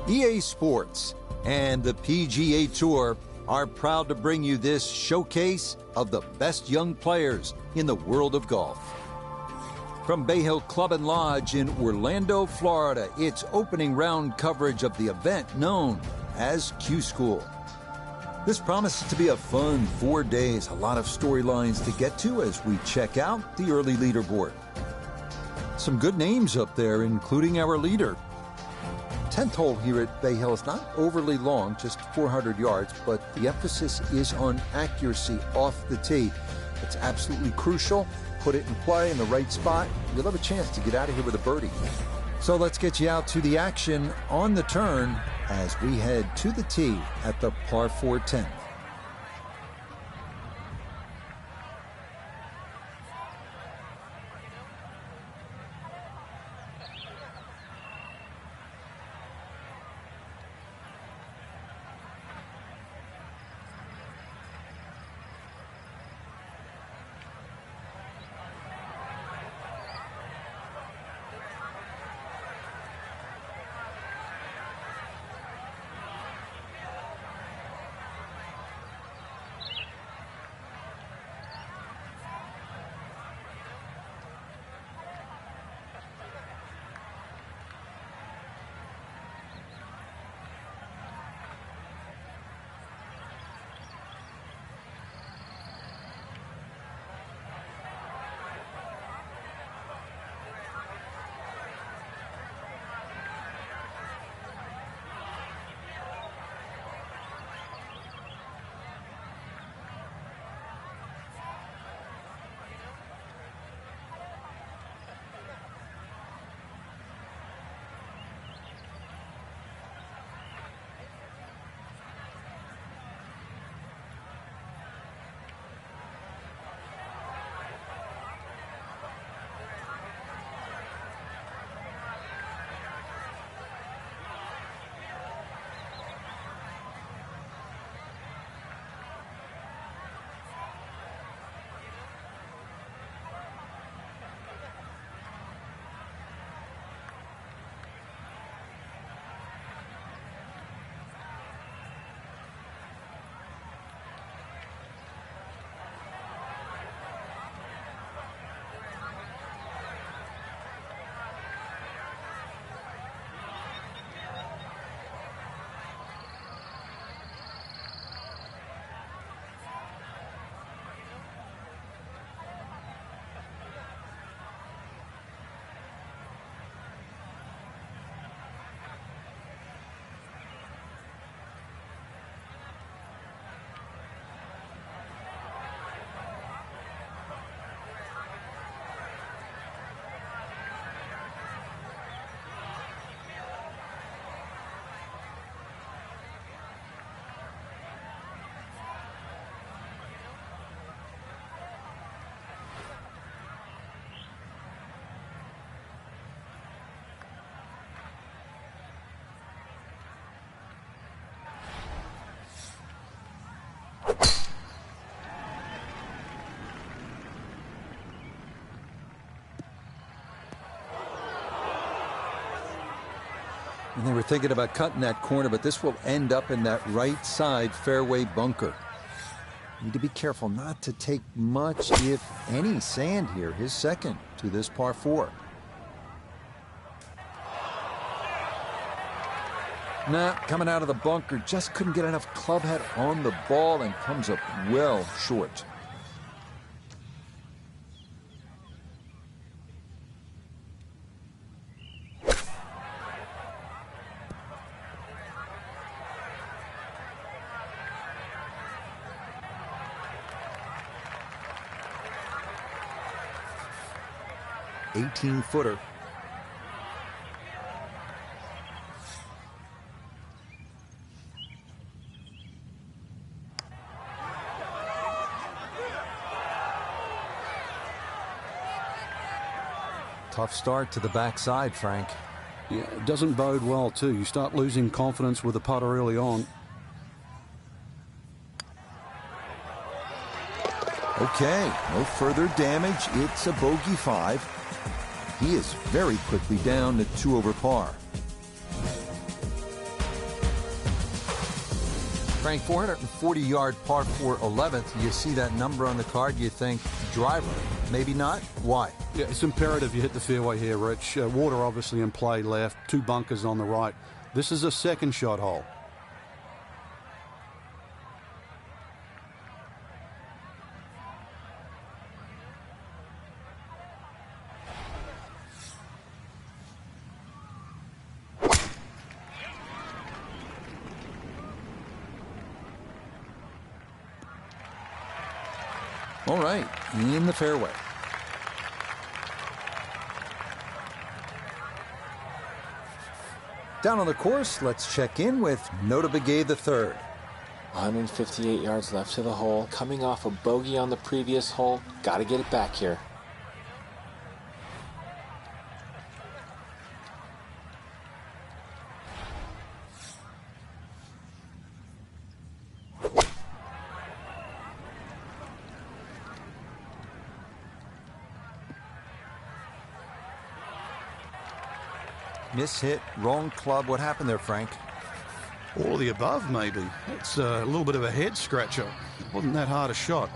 EA Sports and the PGA Tour are proud to bring you this showcase of the best young players in the world of golf. From Bay Hill Club and Lodge in Orlando, Florida, it's opening round coverage of the event known as Q School. This promises to be a fun 4 days, a lot of storylines to get to as we check out the early leaderboard. Some good names up there, including our leader. 10th hole here at Bay Hill is not overly long, just 400 yards, but the emphasis is on accuracy off the tee. It's absolutely crucial. Put it in play in the right spot. You'll have a chance to get out of here with a birdie. So let's get you out to the action on the turn as we head to the tee at the par 4 10th. And they were thinking about cutting that corner, but this will end up in that right side fairway bunker. Need to be careful not to take much, if any, sand here. His second to this par 4. Nah, coming out of the bunker, just couldn't get enough club head on the ball and comes up well short. Footer. Tough start to the backside, Frank. Yeah, it doesn't bode well, too. You start losing confidence with the putter early on. Okay, no further damage. It's a bogey 5. He is very quickly down to 2 over par. Frank, 440-yard par 4 11th. You see that number on the card, you think driver. Maybe not. Why? Yeah, it's imperative you hit the fairway here, Rich. Water obviously in play left, 2 bunkers on the right. This is a second shot hole. All right, in the fairway. Down on the course, let's check in with Pga Tour. 158 yards left to the hole. Coming off a bogey on the previous hole. Got to get it back here. Mishit, wrong club. What happened there, Frank? All of the above, maybe. It's a little bit of a head scratcher. It wasn't that hard a shot.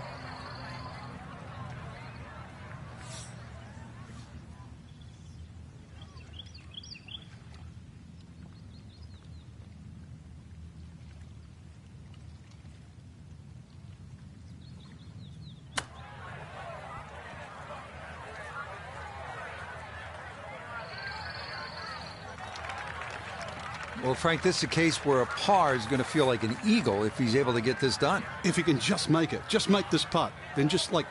Well, Frank, this is a case where a par is going to feel like an eagle if he's able to get this done. If he can just make it, just make this putt, then just like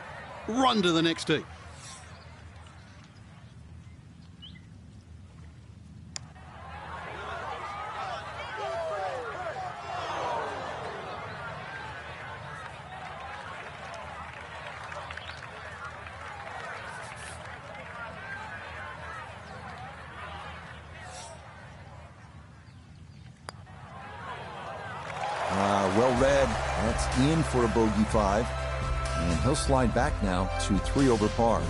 run to the next tee. Well read. That's in for a bogey 5. And he'll slide back now to 3 over par.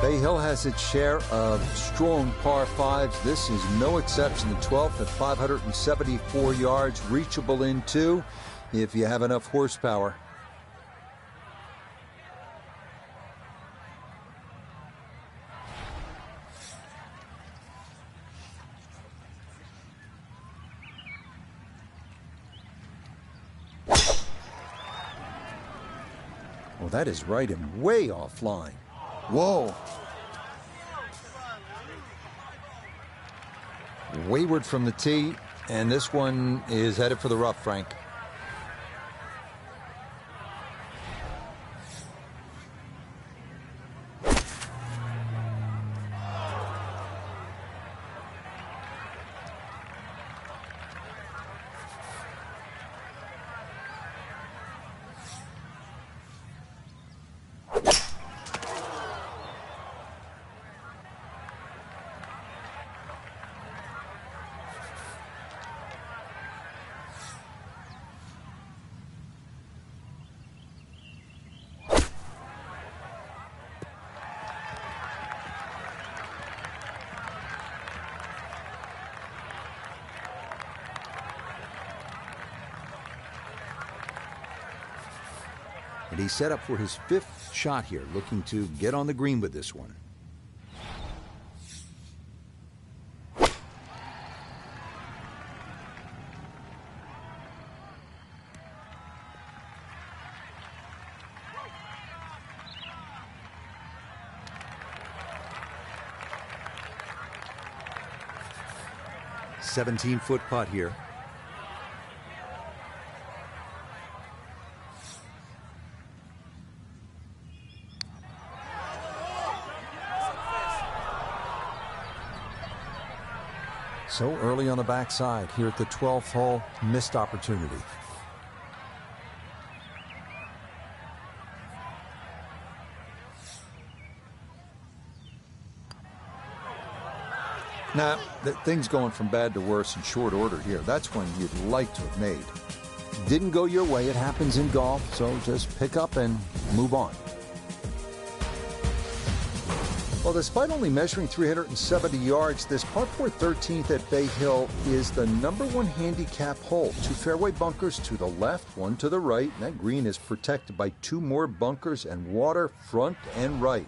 Bay Hill has its share of strong par 5s. This is no exception. The 12th at 574 yards, reachable in 2 if you have enough horsepower. Well, that is right and way offline. Whoa. Wayward from the tee, and this one is headed for the rough, Frank. And he's set up for his 5th shot here, looking to get on the green with this one. "17-foot putt here. So early on the backside here at the 12th hole, missed opportunity. Now, things going from bad to worse in short order here. That's when you'd like to have made. Didn't go your way. It happens in golf, so just pick up and move on. Well, despite only measuring 370 yards, this par 4 13th at Bay Hill is the #1 handicap hole. 2 fairway bunkers to the left, 1 to the right. And that green is protected by 2 more bunkers and water front and right.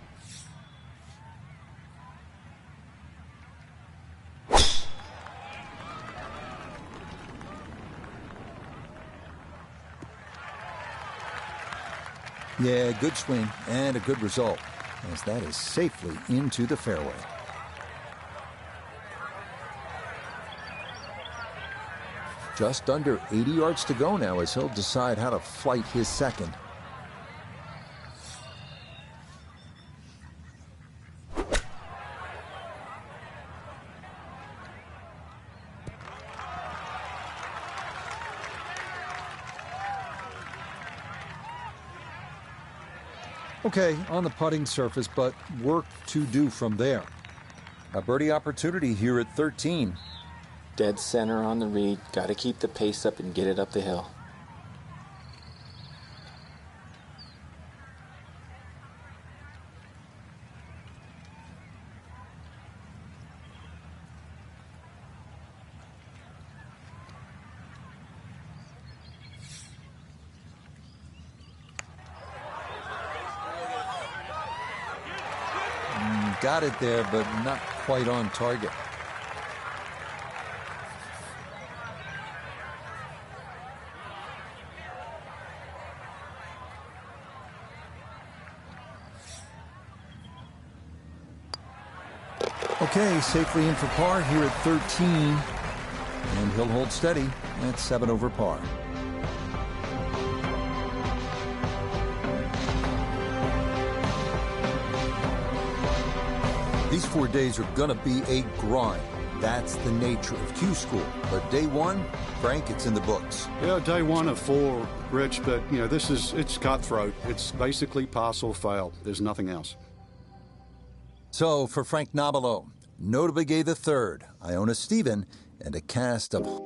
Yeah, good swing and a good result, as that is safely into the fairway. Just under 80 yards to go now as he'll decide how to flight his second. Okay, on the putting surface, but work to do from there. A birdie opportunity here at 13. Dead center on the reed. Got to keep the pace up and get it up the hill. Got it there, but not quite on target. Okay, safely in for par here at 13. And he'll hold steady at 7 over par. These 4 days are going to be a grind. That's the nature of Q School. But day 1, Frank, it's in the books. Yeah, day 1 of 4, Rich, but, you know, it's cutthroat. It's basically pass or fail. There's nothing else. So, for Frank Nobilo, no to Pga III, Iona Stephen, and a cast of...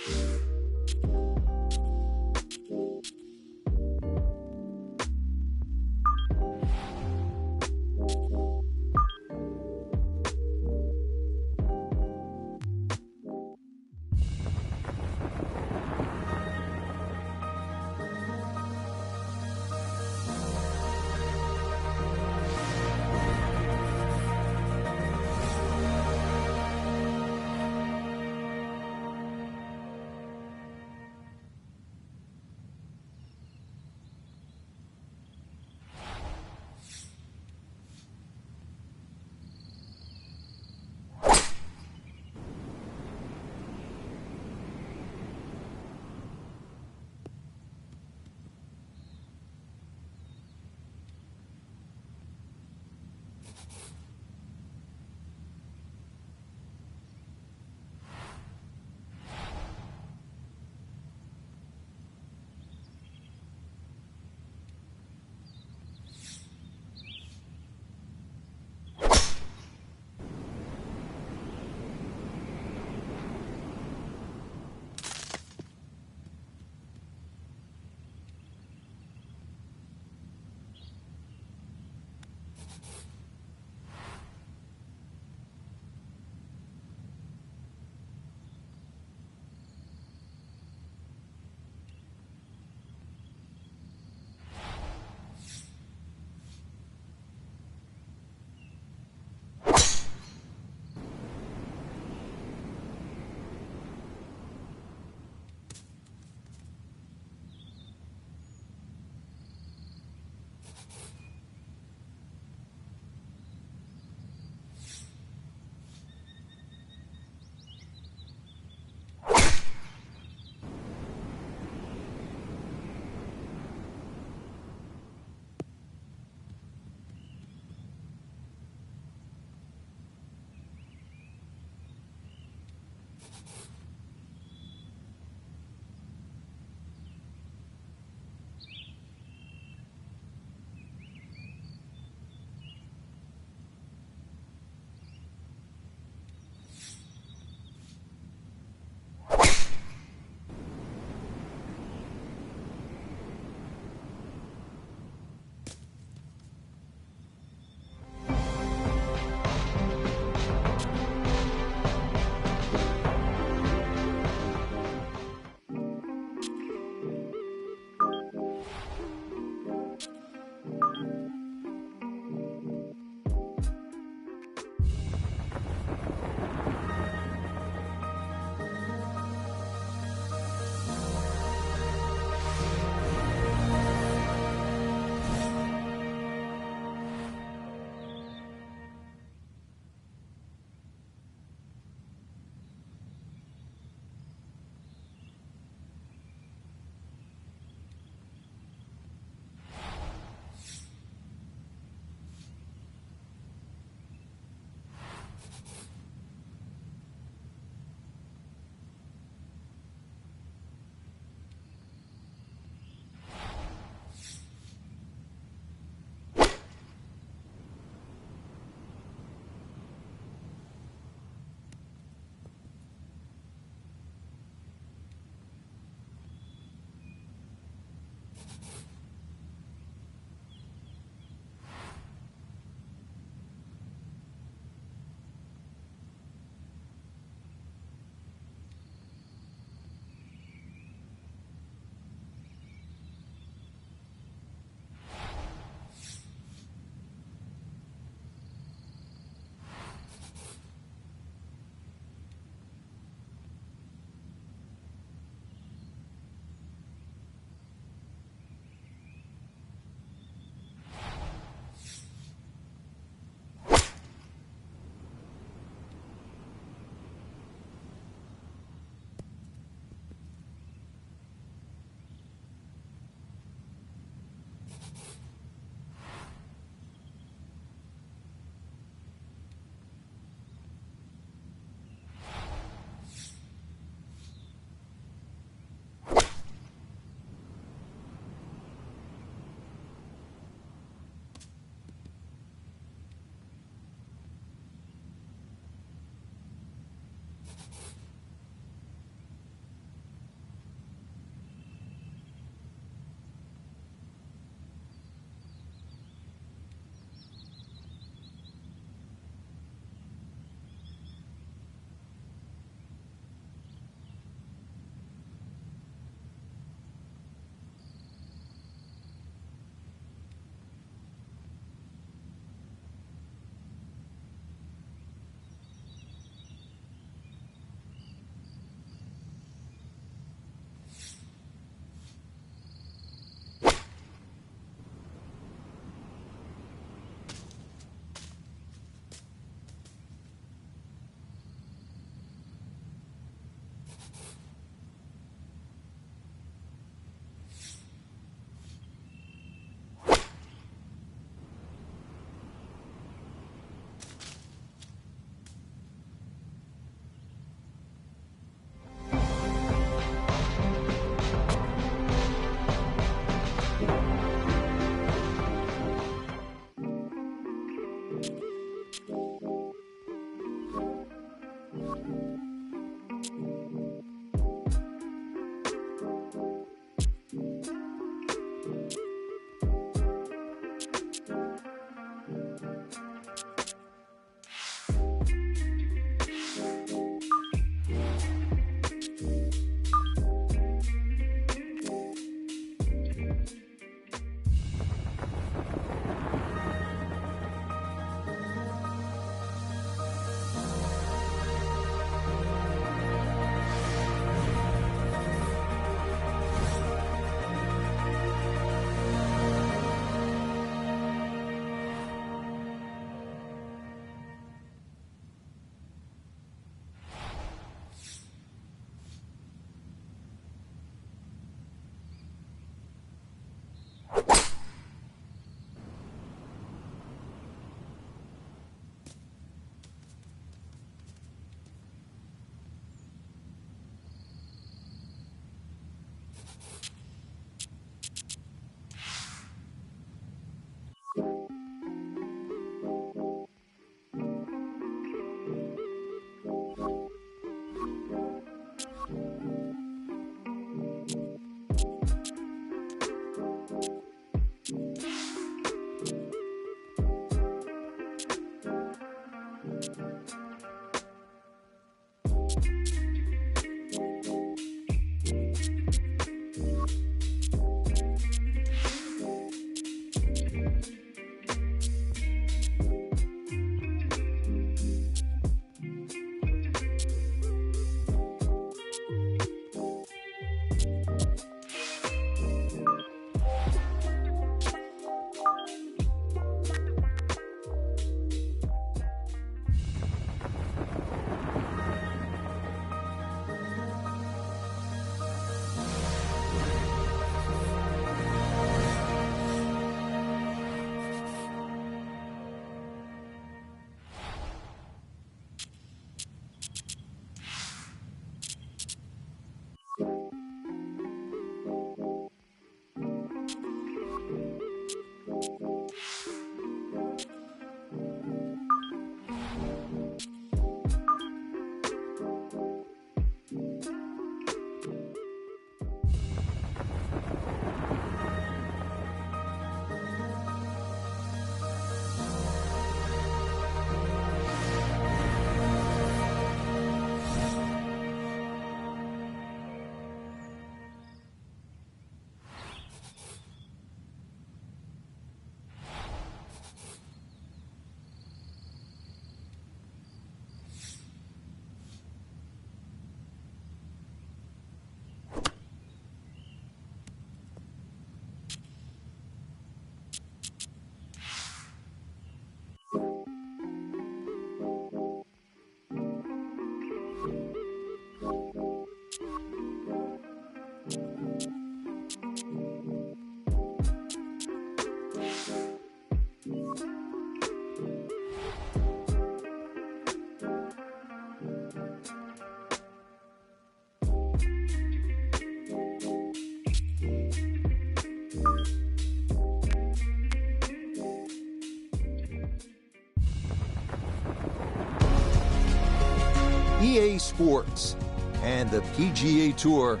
EA Sports and the PGA Tour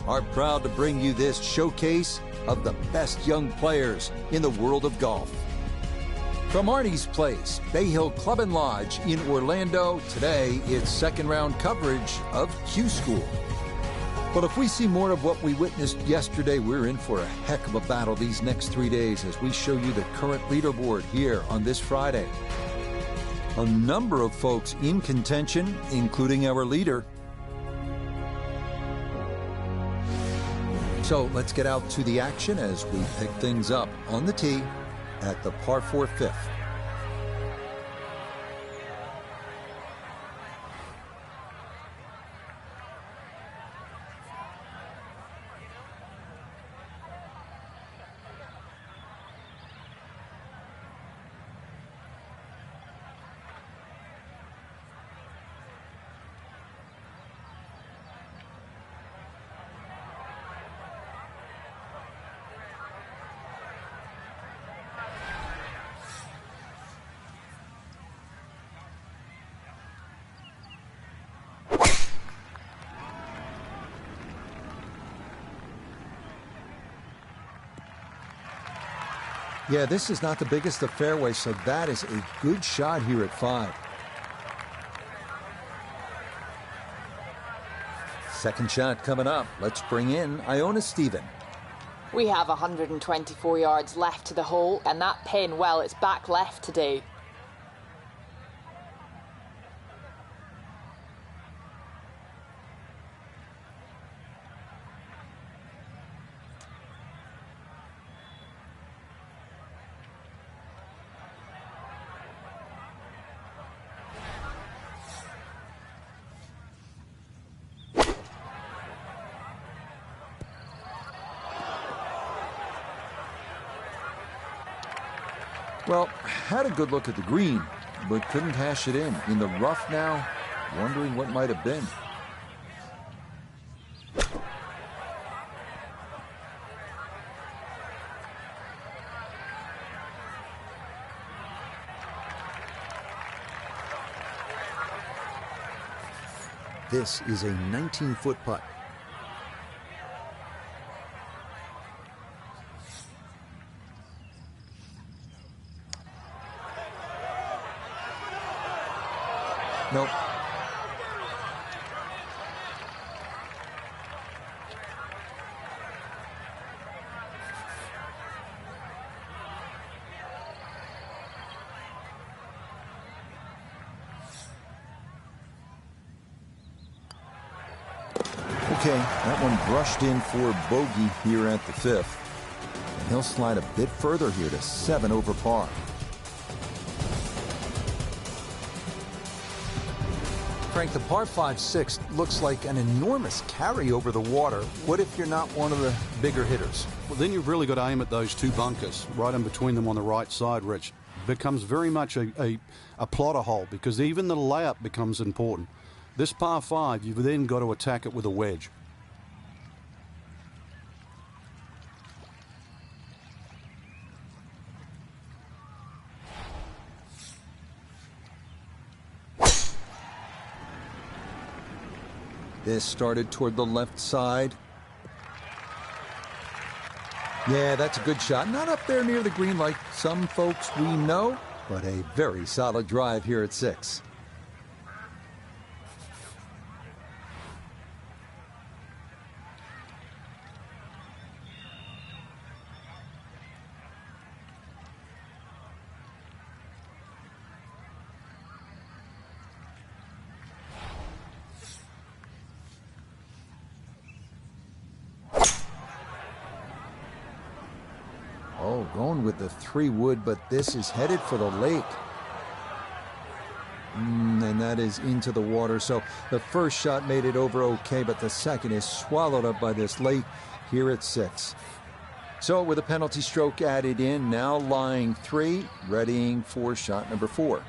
are proud to bring you this showcase of the best young players in the world of golf. From Arnie's Place, Bay Hill Club and Lodge in Orlando, today it's second round coverage of Q School. But if we see more of what we witnessed yesterday, we're in for a heck of a battle these next 3 days as we show you the current leaderboard here on this Friday. A number of folks in contention, including our leader. So let's get out to the action as we pick things up on the tee at the par 4 fifth. Yeah, this is not the biggest of fairways, so that is a good shot here at 5. Second shot coming up. Let's bring in Iona Stephen. We have 124 yards left to the hole, and that pin, well, it's back left today. Well, had a good look at the green, but couldn't hash it in. In the rough now, wondering what might have been. This is a 19-foot putt. Nope. Okay, that one brushed in for bogey here at the 5th. And he'll slide a bit further here to 7 over par. Frank, the par 5-6 looks like an enormous carry over the water. What if you're not one of the bigger hitters? Well, then you've really got to aim at those two bunkers, right in between them on the right side, Rich. Becomes very much a plotter hole, because even the layup becomes important. This par 5, you've then got to attack it with a wedge. This started toward the left side. Yeah, that's a good shot. Not up there near the green like some folks we know, but a very solid drive here at 6. Oh, going with the 3-wood, but this is headed for the lake. And that is into the water. So the first shot made it over okay, but the second is swallowed up by this lake here at 6. So with a penalty stroke added in, now lying 3, readying for shot number 4.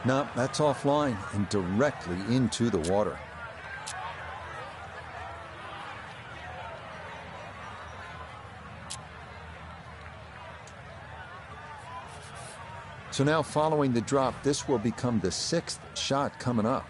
No, that's offline and directly into the water. So now following the drop, this will become the 6th shot coming up.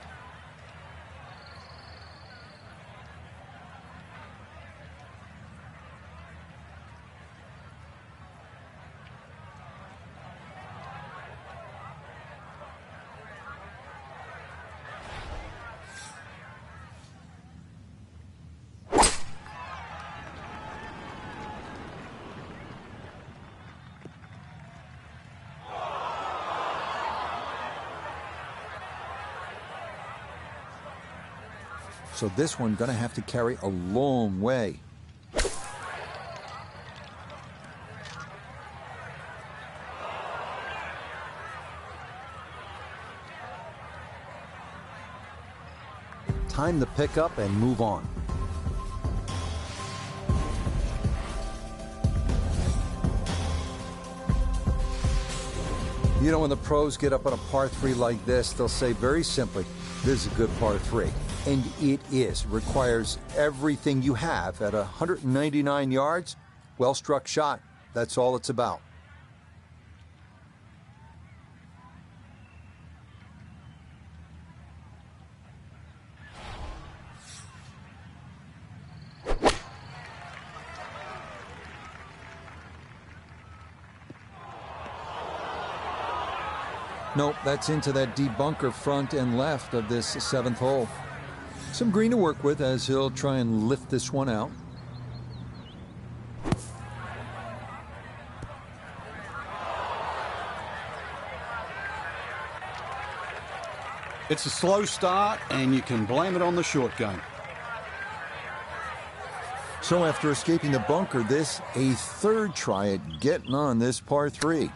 So this one going to have to carry a long way. Time to pick up and move on. You know, when the pros get up on a par 3 like this, they'll say very simply, this is a good par 3. And it is. It requires everything you have at 199 yards. Well-struck shot. That's all it's about. Nope, that's into that deep bunker front and left of this 7th hole. Some green to work with as he'll try and lift this one out. It's a slow start, and you can blame it on the short game. So after escaping the bunker, this a 3rd try at getting on this par 3.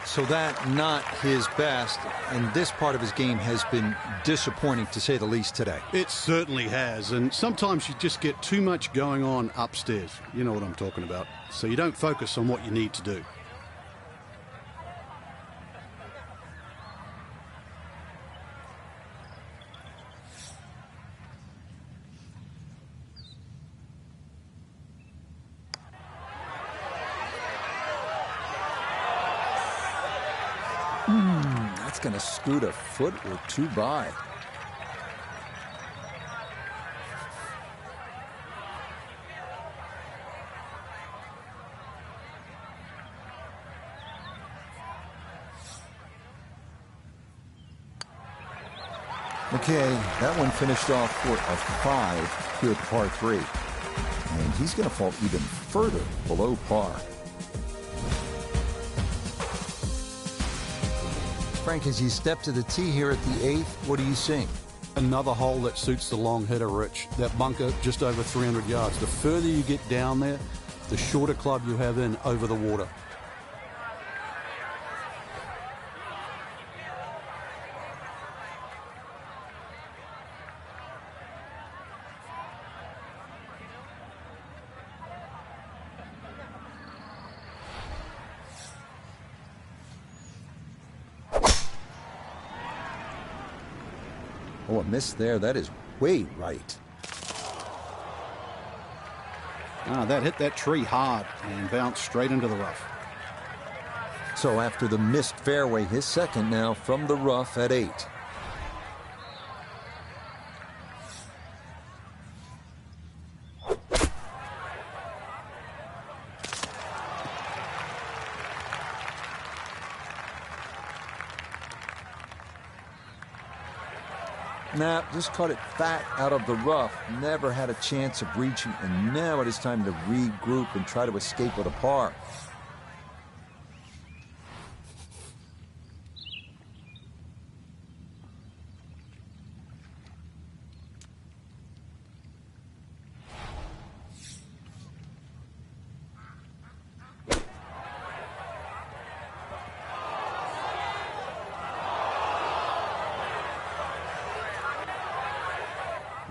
So that not his best, and this part of his game has been disappointing to say the least today. It certainly has, and sometimes you just get too much going on upstairs. You know what I'm talking about. So you don't focus on what you need to do. That's going to scoot a foot or 2 by. Okay, that one finished off for a 5 here at par 3. And he's going to fall even further below par. Frank, as you step to the tee here at the 8th, what are you seeing? Another hole that suits the long hitter, Rich. That bunker just over 300 yards. The further you get down there, the shorter club you have in over the water. Oh, a miss there. That is way right. That hit that tree hard and bounced straight into the rough. So after the missed fairway, his 2nd now from the rough at 8. Now, just caught it fat out of the rough. Never had a chance of reaching, and now it is time to regroup and try to escape with a par.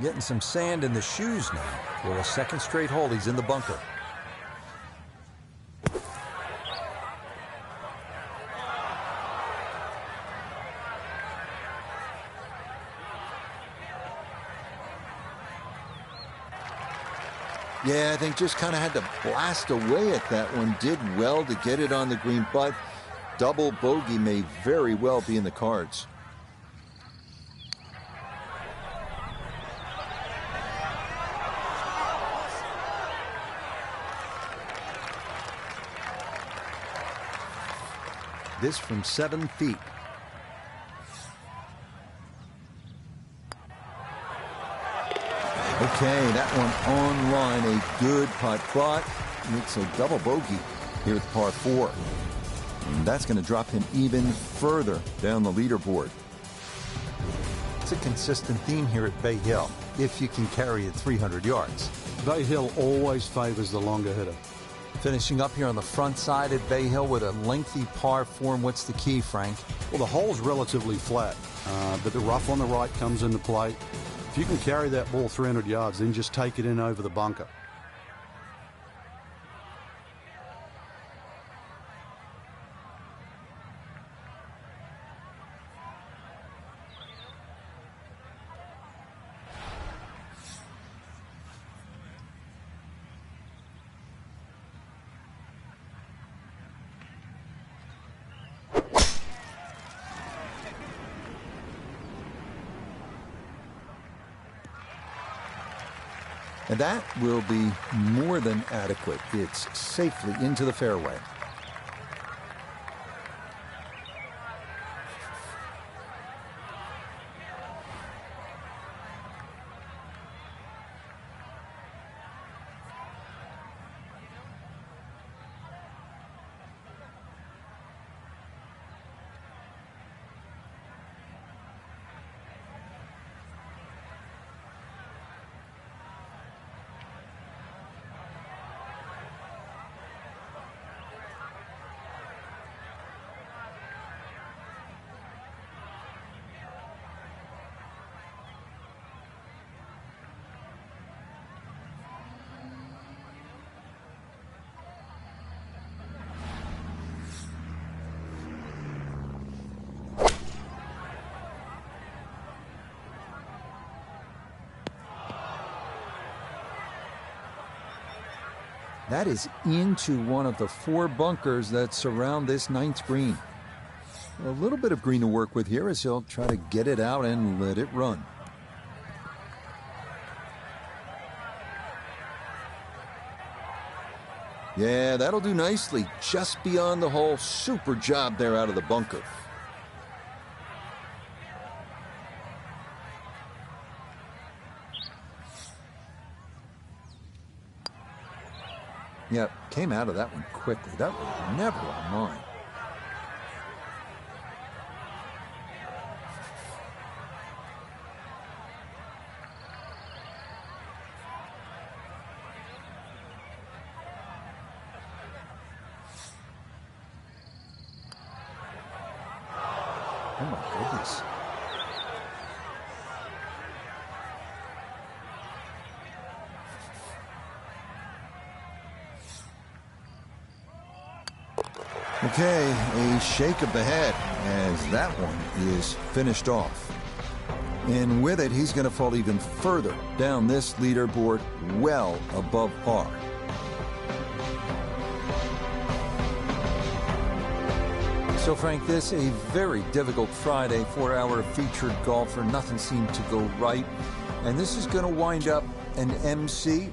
Getting some sand in the shoes now. For a 2nd straight hole, he's in the bunker. Yeah, I think just kind of had to blast away at that one. Did well to get it on the green, but double bogey may very well be in the cards. This from 7 feet. Okay, that one on line, a good putt, but it's a double bogey here at the par 4. And that's going to drop him even further down the leaderboard. It's a consistent theme here at Bay Hill, if you can carry it 300 yards. Bay Hill always favors the longer hitter. Finishing up here on the front side at Bay Hill with a lengthy par 4. What's the key, Frank? Well, the hole's relatively flat, but the rough on the right comes into play. If you can carry that ball 300 yards, then just take it in over the bunker. And that will be more than adequate. It's safely into the fairway. That is into one of the 4 bunkers that surround this 9th green. A little bit of green to work with here as he'll try to get it out and let it run. Yeah, that'll do nicely. Just beyond the hole. Super job there out of the bunker. Yeah, came out of that one quickly. That was never on mine. Oh my goodness. Okay, a shake of the head as that one is finished off. And with it, he's going to fall even further down this leaderboard, well above par. So, Frank, this a very difficult Friday for our featured golfer. Nothing seemed to go right. And this is going to wind up an MC.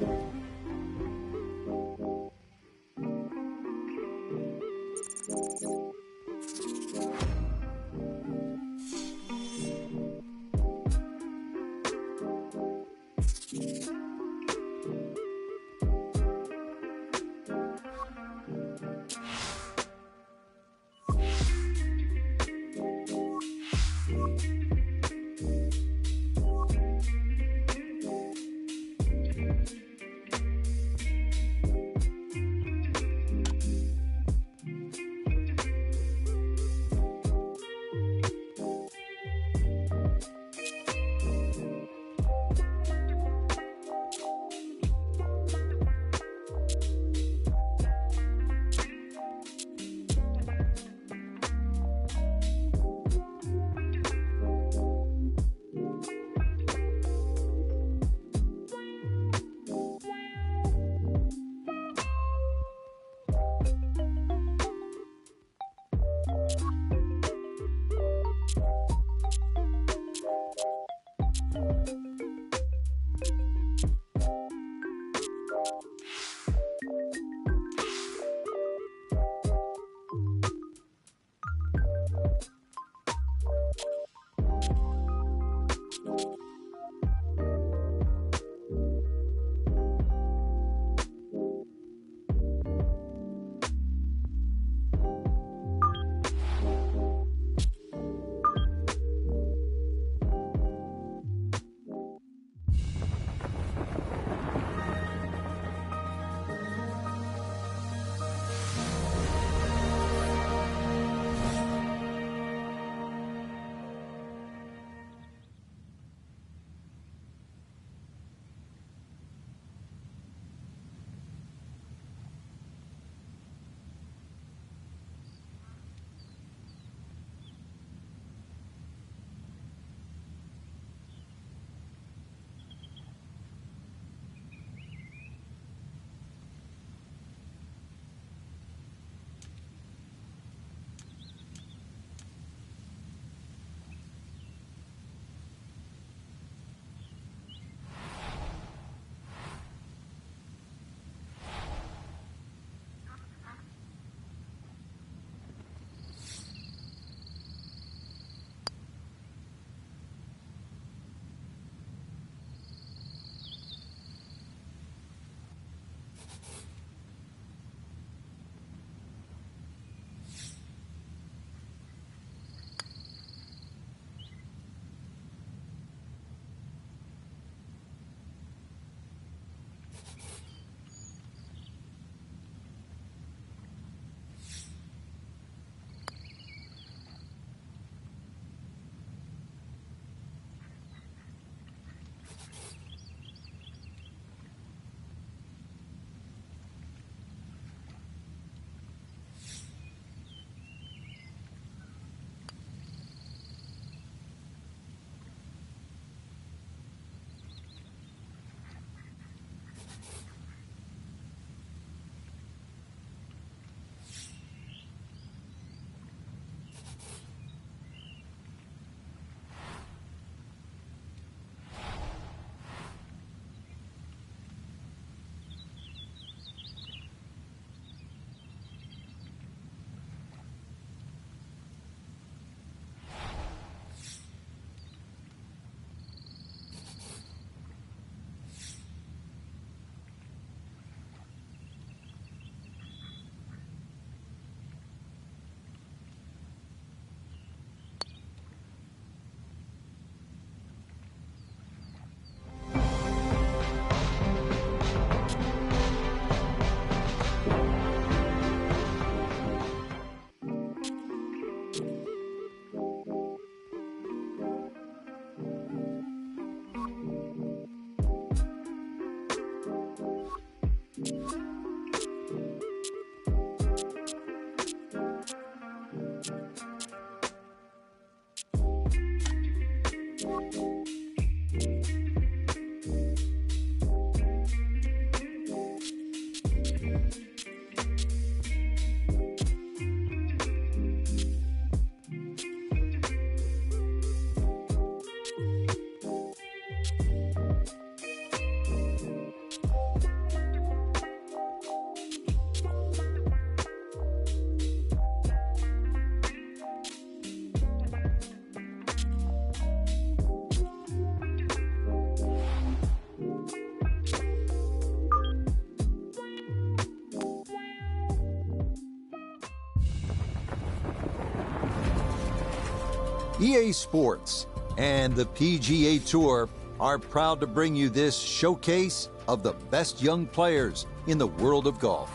EA Sports and the PGA Tour are proud to bring you this showcase of the best young players in the world of golf.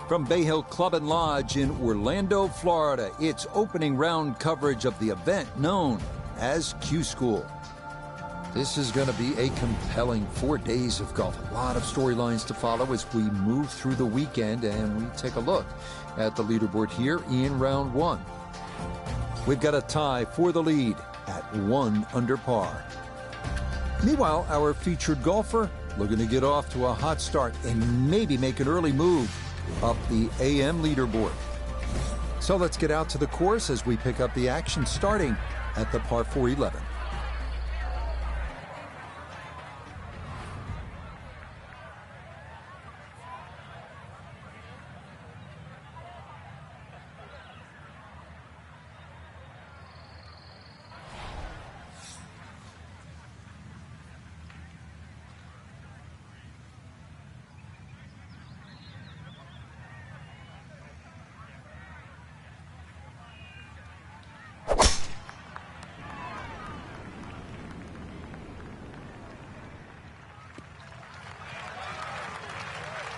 From Bay Hill Club and Lodge in Orlando, Florida, it's opening round coverage of the event known as Q School. This is going to be a compelling 4 days of golf. A lot of storylines to follow as we move through the weekend and we take a look at the leaderboard here in round one. We've got a tie for the lead at 1 under par. Meanwhile, our featured golfer looking to get off to a hot start and maybe make an early move up the AM leaderboard. So let's get out to the course as we pick up the action starting at the par 4 11.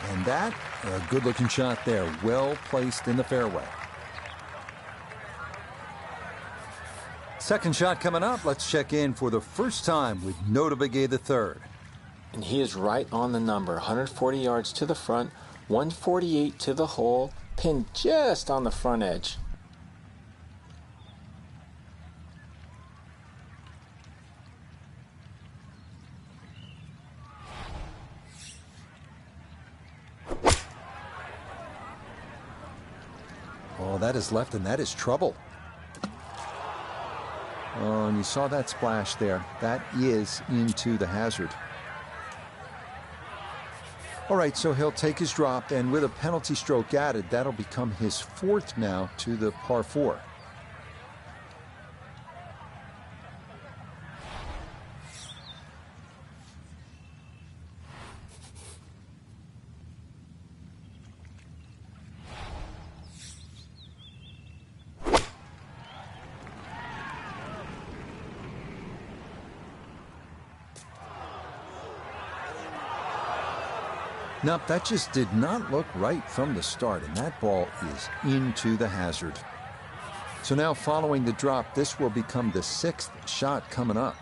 And that, a good-looking shot there, well placed in the fairway. Second shot coming up. Let's check in for the first time with Nota Pga III. And he is right on the number. 140 yards to the front, 148 to the hole, pinned just on the front edge. Oh, that is left, and that is trouble. Oh, and you saw that splash there. That is into the hazard. All right, so he'll take his drop, and with a penalty stroke added, that'll become his fourth now to the par 4. Nope, that just did not look right from the start, and that ball is into the hazard. So now following the drop, this will become the 6th shot coming up.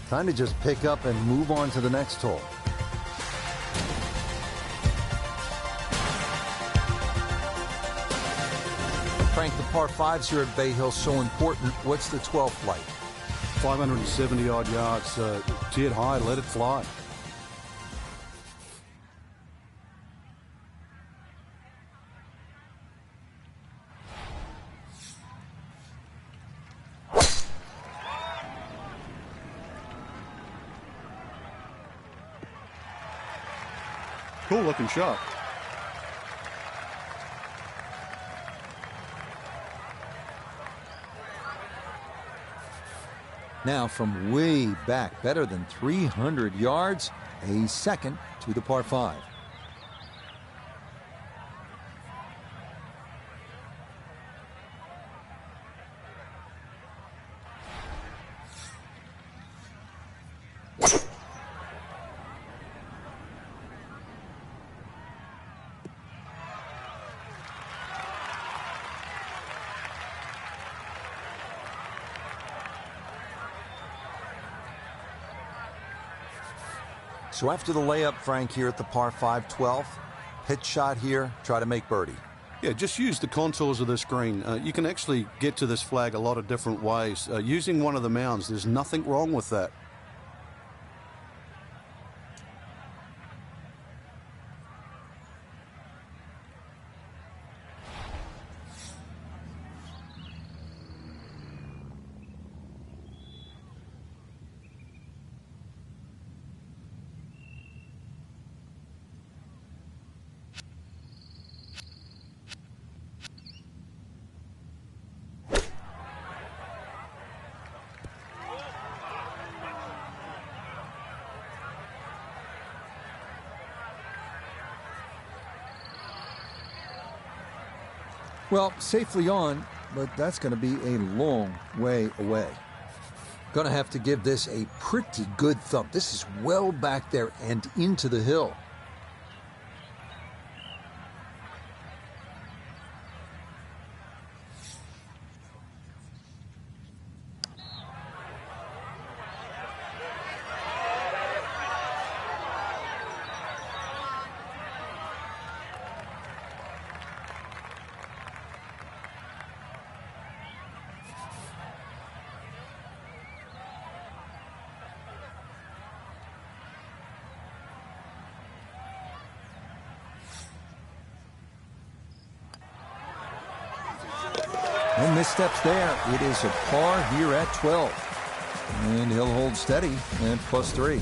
Time to just pick up and move on to the next hole. Frank, the par 5s here at Bay Hill so important. What's the 12th like? 570 odd yards, tee it high, let it fly. Cool looking shot. Now from way back, better than 300 yards, a second to the par 5. So after the layup, Frank, here at the par 5 12th, pitch shot here, try to make birdie. Yeah, just use the contours of this green. You can actually get to this flag a lot of different ways. Using one of the mounds, there's nothing wrong with that. Well, safely on, but that's going to be a long way away. Going to have to give this a pretty good thump. This is well back there and into the hill. No missteps there. It is a par here at 12. And he'll hold steady at +3.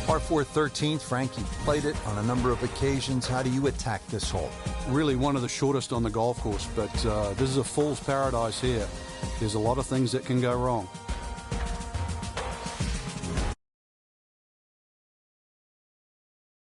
Par 4 13th. Frank, you've played it on a number of occasions. How do you attack this hole? Really one of the shortest on the golf course, but this is a fool's paradise here. There's a lot of things that can go wrong.